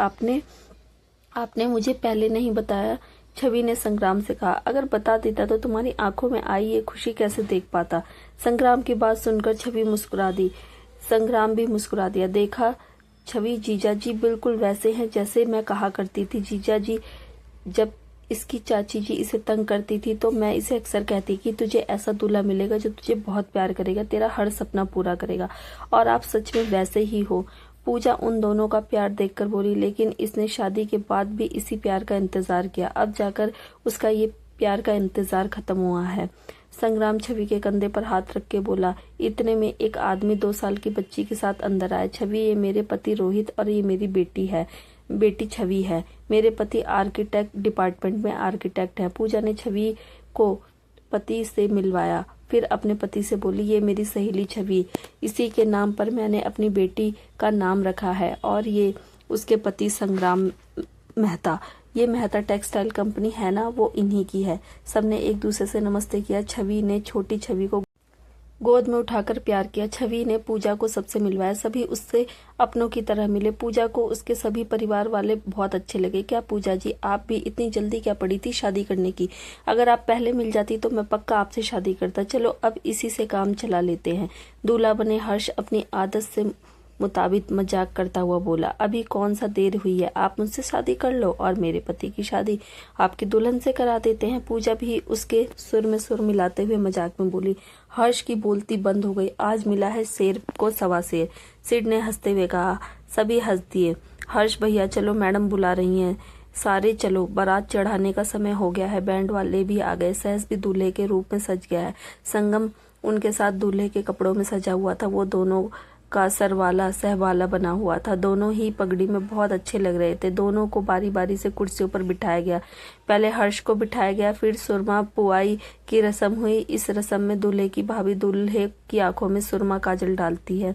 Speaker 1: आपने मुझे पहले नहीं बताया। छवि ने संग्राम से कहा, अगर बता देता तो तुम्हारी आंखों में आई ये खुशी कैसे देख पाता। संग्राम की बात सुनकर छवि मुस्कुरा दी। संग्राम भी मुस्कुरा दिया। देखा छवि, जीजा जी बिल्कुल वैसे हैं जैसे मैं कहा करती थी। जीजा जी, जब इसकी चाची जी इसे तंग करती थी तो मैं इसे अक्सर कहती कि तुझे ऐसा दूल्हा मिलेगा जो तुझे बहुत प्यार करेगा, तेरा हर सपना पूरा करेगा। और आप सच में वैसे ही हो। पूजा उन दोनों का प्यार देखकर बोली, लेकिन इसने शादी के बाद भी इसी प्यार का इंतजार किया। अब जाकर उसका ये प्यार का इंतजार खत्म हुआ है। संग्राम छवि के कंधे पर हाथ रख के बोला। इतने में एक आदमी 2 साल की बच्ची के साथ अंदर आया। छवि, ये मेरे पति रोहित और ये मेरी बेटी छवि है। मेरे पति आर्किटेक्ट डिपार्टमेंट में आर्किटेक्ट है। पूजा ने छवि को पति से मिलवाया, फिर अपने पति से बोली, ये मेरी सहेली छवि, इसी के नाम पर मैंने अपनी बेटी का नाम रखा है। और ये उसके पति संग्राम मेहता। ये मेहता टेक्सटाइल कंपनी है ना, वो इन्हीं की है। सबने एक दूसरे से नमस्ते किया। छवि ने छोटी छवि को गोद में उठाकर प्यार किया। छवि ने पूजा को सबसे मिलवाया। सभी उससे अपनों की तरह मिले। पूजा को उसके सभी परिवार वाले बहुत अच्छे लगे। क्या पूजा जी, आप भी इतनी जल्दी क्या पड़ी थी शादी करने की? अगर आप पहले मिल जाती तो मैं पक्का आपसे शादी करता। चलो अब इसी से काम चला लेते हैं। दूल्हा बने हर्ष अपनी आदत से मुताबिक मजाक करता हुआ बोला, अभी कौन सा देर हुई है, आप मुझसे शादी कर लो और मेरे पति की शादी आपकी दुल्हन से करा देते हैं। पूजा भी उसके सुर में सुर मिलाते हुए मजाक में बोली। हर्ष की बोलती बंद हो गई। आज मिला है शेर को सवा शेर, सिड ने हंसते हुए कहा। सभी हंस दिए। हर्ष भैया चलो, मैडम बुला रही हैं, सारे चलो, बारात चढ़ाने का समय हो गया है। बैंड वाले भी आ गए। सहस भी दूल्हे के रूप में सज गया है। संगम उनके साथ दूल्हे के कपड़ों में सजा हुआ था। वो दोनों का सरवाला सहवाला बना हुआ था। दोनों ही पगड़ी में बहुत अच्छे लग रहे थे। दोनों को बारी बारी से कुर्सियों पर बिठाया गया। पहले हर्ष को बिठाया गया, फिर सुरमा पुआई की रस्म हुई। इस रस्म में दूल्हे की भाभी दूल्हे की आंखों में सुरमा काजल डालती है,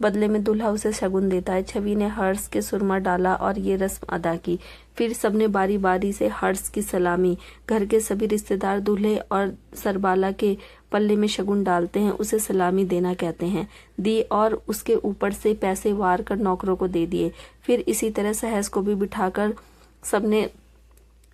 Speaker 1: बदले में दूल्हा उसे शगुन देता है। छवि ने हर्ष के सुरमा डाला और ये रस्म अदा की। फिर सबने बारी बारी से हर्ष की सलामी। घर के सभी रिश्तेदार दूल्हे और सरबाला के पल्ले में शगुन डालते हैं, उसे सलामी देना कहते हैं, दी और उसके ऊपर से पैसे वार कर नौकरों को दे दिए। फिर इसी तरह सहस को भी बिठाकर सबने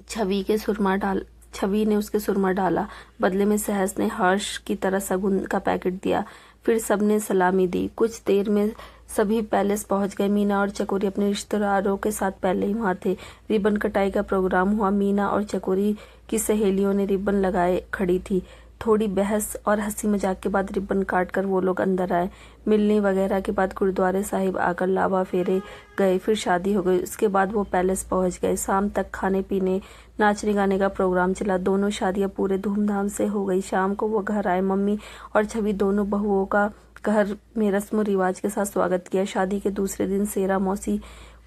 Speaker 1: छवि ने उसके सुरमा डाला, बदले में सहस ने हर्ष की तरह शगुन का पैकेट दिया। फिर सबने सलामी दी। कुछ देर में सभी पैलेस पहुंच गए। मीना और चकोरी अपने रिश्तेदारों के साथ पहले ही वहां थे। रिबन कटाई का प्रोग्राम हुआ। मीना और चकोरी की सहेलियों ने रिबन लगाए खड़ी थी। थोड़ी बहस और हंसी मजाक के बाद रिबन काट कर वो लोग अंदर आए। मिलने वगैरह के बाद गुरुद्वारे साहिब आकर लावा फेरे गए। फिर शादी हो गई। उसके बाद वो पैलेस पहुंच गए। शाम तक खाने पीने नाचने गाने का प्रोग्राम चला। दोनों शादियां पूरे धूमधाम से हो गई। शाम को वो घर आए। मम्मी और छवि दोनों बहुओं का घर में रस्म रिवाज के साथ स्वागत किया। शादी के दूसरे दिन सेरा मौसी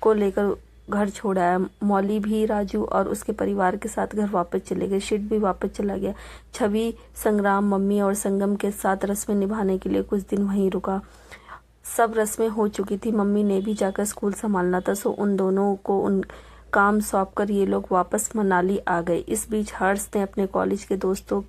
Speaker 1: को लेकर घर छोड़ आया। मौली भी राजू और उसके परिवार के साथ घर वापस चले गए। शिट भी वापस चला गया। छवि संग्राम, मम्मी और संगम के साथ रस्में निभाने के लिए कुछ दिन वहीं रुका। सब रस्में हो चुकी थी। मम्मी ने भी जाकर स्कूल संभालना था, सो उन दोनों को उन काम सौंप कर ये लोग वापस मनाली आ गए। इस बीच हर्ष ने अपने कॉलेज के दोस्तों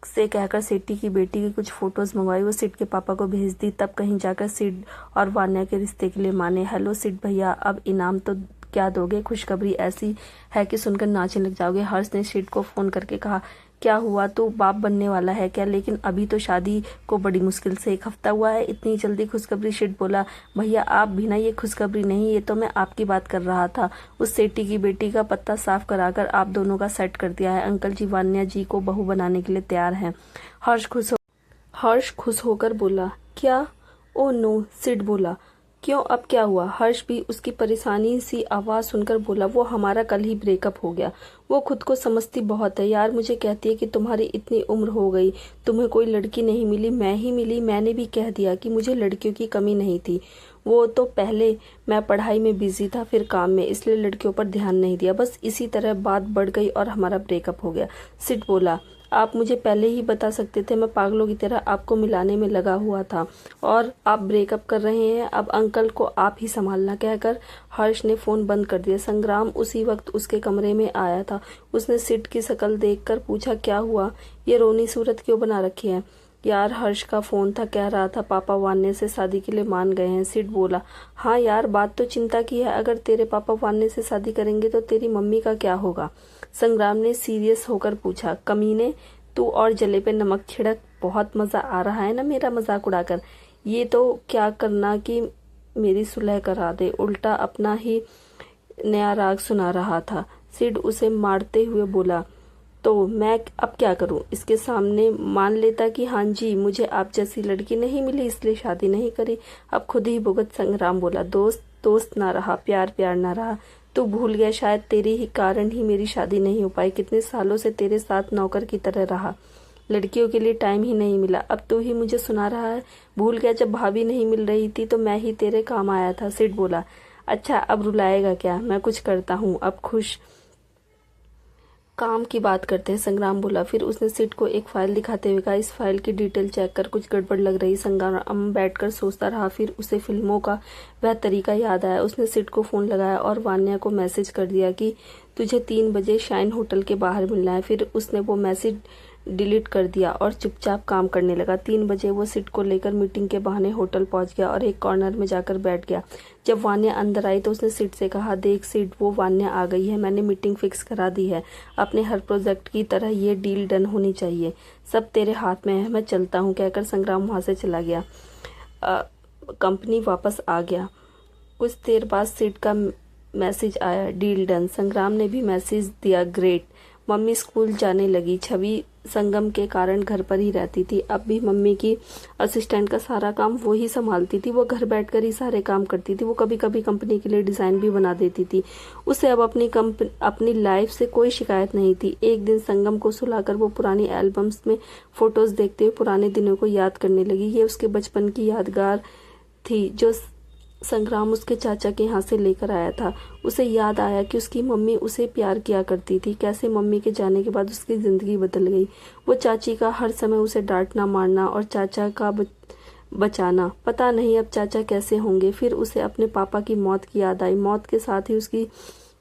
Speaker 1: से कहकर सिटी की बेटी की कुछ फोटोज मंगवाई। वो सिड के पापा को भेज दी। तब कहीं जाकर सिड और वान्या के रिश्ते के लिए माने। हेलो सिड भैया, अब इनाम तो क्या दोगे? खुशखबरी ऐसी है कि सुनकर नाचने लग जाओगे। हर्ष ने सिड को फोन करके कहा, क्या हुआ, तू बाप बनने वाला है क्या? लेकिन अभी तो शादी को बड़ी मुश्किल से 1 हफ्ता हुआ है, इतनी जल्दी खुशखबरी? सिड बोला, भैया आप भी ना, ये खुशखबरी नहीं, ये तो मैं आपकी बात कर रहा था। उस सेठी की बेटी का पत्ता साफ कराकर आप दोनों का सेट कर दिया है। अंकल जी वान्या जी को बहू बनाने के लिए तैयार हैं। हर्ष खुश होकर बोला, क्या? ओ नो, सिड बोला, क्यों, अब क्या हुआ? हर्ष भी उसकी परेशानी सी आवाज सुनकर बोला, वो हमारा कल ही ब्रेकअप हो गया। वो खुद को समझती बहुत है यार, मुझे कहती है कि तुम्हारी इतनी उम्र हो गई, तुम्हें कोई लड़की नहीं मिली, मैं ही मिली। मैंने भी कह दिया कि मुझे लड़कियों की कमी नहीं थी। वो तो पहले मैं पढ़ाई में बिजी था, फिर काम में, इसलिए लड़कियों पर ध्यान नहीं दिया। बस इसी तरह बात बढ़ गई और हमारा ब्रेकअप हो गया। सिड बोला, आप मुझे पहले ही बता सकते थे, मैं पागलों की तरह आपको मिलाने में लगा हुआ था और आप ब्रेकअप कर रहे हैं। अब अंकल को आप ही संभालना। कहकर हर्ष ने फोन बंद कर दिया। संग्राम उसी वक्त उसके कमरे में आया था। उसने सिड की शक्ल देखकर पूछा, क्या हुआ, ये रोनी सूरत क्यों बना रखी है? यार हर्ष का फोन था, कह रहा था पापा वान्य से शादी के लिए मान गए हैं। सिड बोला, हाँ यार, बात तो चिंता की है, अगर तेरे पापा वान्य से शादी करेंगे तो तेरी मम्मी का क्या होगा? संग्राम ने सीरियस होकर पूछा, कमीने, तू और जले पे नमक छिड़क, बहुत मजा आ रहा है ना मेरा मजाक उड़ाकर। ये तो क्या करना कि मेरी सुलह करा दे, उल्टा अपना ही नया राग सुना रहा था। सिड उसे मारते हुए बोला, तो मैं अब क्या करूं? इसके सामने मान लेता कि हाँ जी, मुझे आप जैसी लड़की नहीं मिली इसलिए शादी नहीं करी। अब खुद ही भुगत। संग्राम बोला, दोस्त दोस्त ना रहा, प्यार प्यार ना रहा। तू भूल गया, शायद तेरे ही कारण ही मेरी शादी नहीं हो पाई। कितने सालों से तेरे साथ नौकर की तरह रहा, लड़कियों के लिए टाइम ही नहीं मिला। अब तू ही मुझे सुना रहा है, भूल गया जब भाभी नहीं मिल रही थी तो मैं ही तेरे काम आया था। सिड बोला, अच्छा अब रुलाएगा क्या, मैं कुछ करता हूँ, अब खुश काम की बात करते हैं। संग्राम बोला। फिर उसने सिड को एक फाइल दिखाते हुए कहा, इस फाइल की डिटेल चेक कर, कुछ गड़बड़ लग रही। संग्राम बैठकर सोचता रहा। फिर उसे फिल्मों का वह तरीका याद आया। उसने सिड को फोन लगाया और वान्या को मैसेज कर दिया कि तुझे 3 बजे शाइन होटल के बाहर मिलना है। फिर उसने वो मैसेज डिलीट कर दिया और चुपचाप काम करने लगा। 3 बजे वो सिड को लेकर मीटिंग के बहाने होटल पहुंच गया और एक कॉर्नर में जाकर बैठ गया। जब वान्या अंदर आई तो उसने सिड से कहा, देख सिड, वो वान्या आ गई है, मैंने मीटिंग फिक्स करा दी है। अपने हर प्रोजेक्ट की तरह ये डील डन होनी चाहिए, सब तेरे हाथ में है, मैं चलता हूँ। कहकर संग्राम वहां से चला गया। कंपनी वापस आ गया। कुछ देर बाद सिड का मैसेज आया, डील डन। संग्राम ने भी मैसेज दिया, ग्रेट। मम्मी स्कूल जाने लगी। छवि संगम के कारण घर पर ही रहती थी। अब भी मम्मी की असिस्टेंट का सारा काम वो ही संभालती थी। वो घर बैठकर ही सारे काम करती थी। वो कभी कभी कंपनी के लिए डिजाइन भी बना देती थी। उसे अब अपनी लाइफ से कोई शिकायत नहीं थी। एक दिन संगम को सुलाकर वो पुरानी एल्बम्स में फोटोज देखते हुए पुराने दिनों को याद करने लगी। ये उसके बचपन की यादगार थी जो संग्राम उसके चाचा के यहाँ से लेकर आया था। उसे याद आया कि उसकी मम्मी उसे प्यार किया करती थी, कैसे मम्मी के जाने के बाद उसकी जिंदगी बदल गई। वो चाची का हर समय उसे डांटना मारना और चाचा का बचाना, पता नहीं अब चाचा कैसे होंगे। फिर उसे अपने पापा की मौत की याद आई। मौत के साथ ही उसकी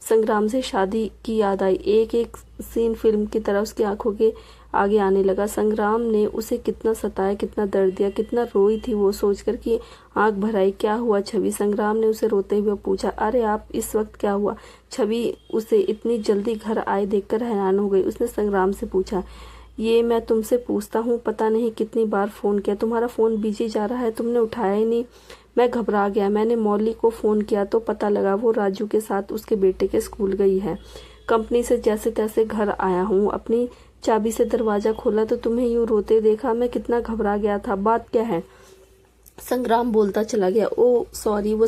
Speaker 1: संग्राम से शादी की याद आई। एक एक सीन फिल्म की तरह उसकी आंखों के आगे आने लगा। संग्राम ने उसे कितना सताया, कितना दर्द दिया, कितना रोई थी वो सोचकर कि आंख भर आई। क्या हुआ छवि? संग्राम ने उसे रोते हुए पूछा। अरे आप, इस वक्त क्या हुआ? छवि उसे इतनी जल्दी घर आए देखकर हैरान हो गई। उसने संग्राम से पूछा, ये मैं तुमसे पूछता हूँ, पता नहीं कितनी बार फोन किया, तुम्हारा फोन बिजी जा रहा है, तुमने उठाया ही नहीं। मैं घबरा गया। मैंने मौली को फोन किया तो पता लगा वो राजू के साथ उसके बेटे के स्कूल गई है। कंपनी से जैसे तैसे घर आया हूँ, अपनी चाबी से दरवाजा खोला तो तुम्हें यूं रोते देखा। मैं कितना घबरा गया था। बात क्या है? संग्राम बोलता चला गया। ओ सॉरी, वो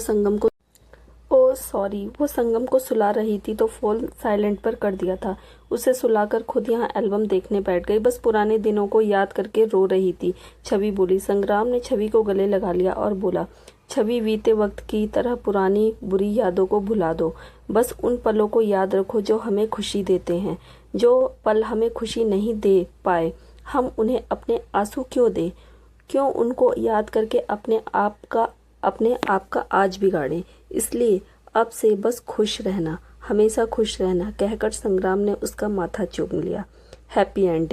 Speaker 1: संगम को सुला रही थी तो फोन साइलेंट पर कर दिया था। उसे सुलाकर खुद यहाँ एल्बम देखने बैठ गई, बस पुराने दिनों को याद करके रो रही थी। छवि बोली। संग्राम ने छवि को गले लगा लिया और बोला, छवि, बीते वक्त की तरह पुरानी बुरी यादों को भुला दो। बस उन पलों को याद रखो जो हमें खुशी देते हैं। जो पल हमें खुशी नहीं दे पाए, हम उन्हें अपने आंसू क्यों दें? क्यों उनको याद करके अपने आप का आज बिगाड़े? इसलिए अब से बस खुश रहना, हमेशा खुश रहना। कहकर संग्राम ने उसका माथा चूम लिया। Happy ending.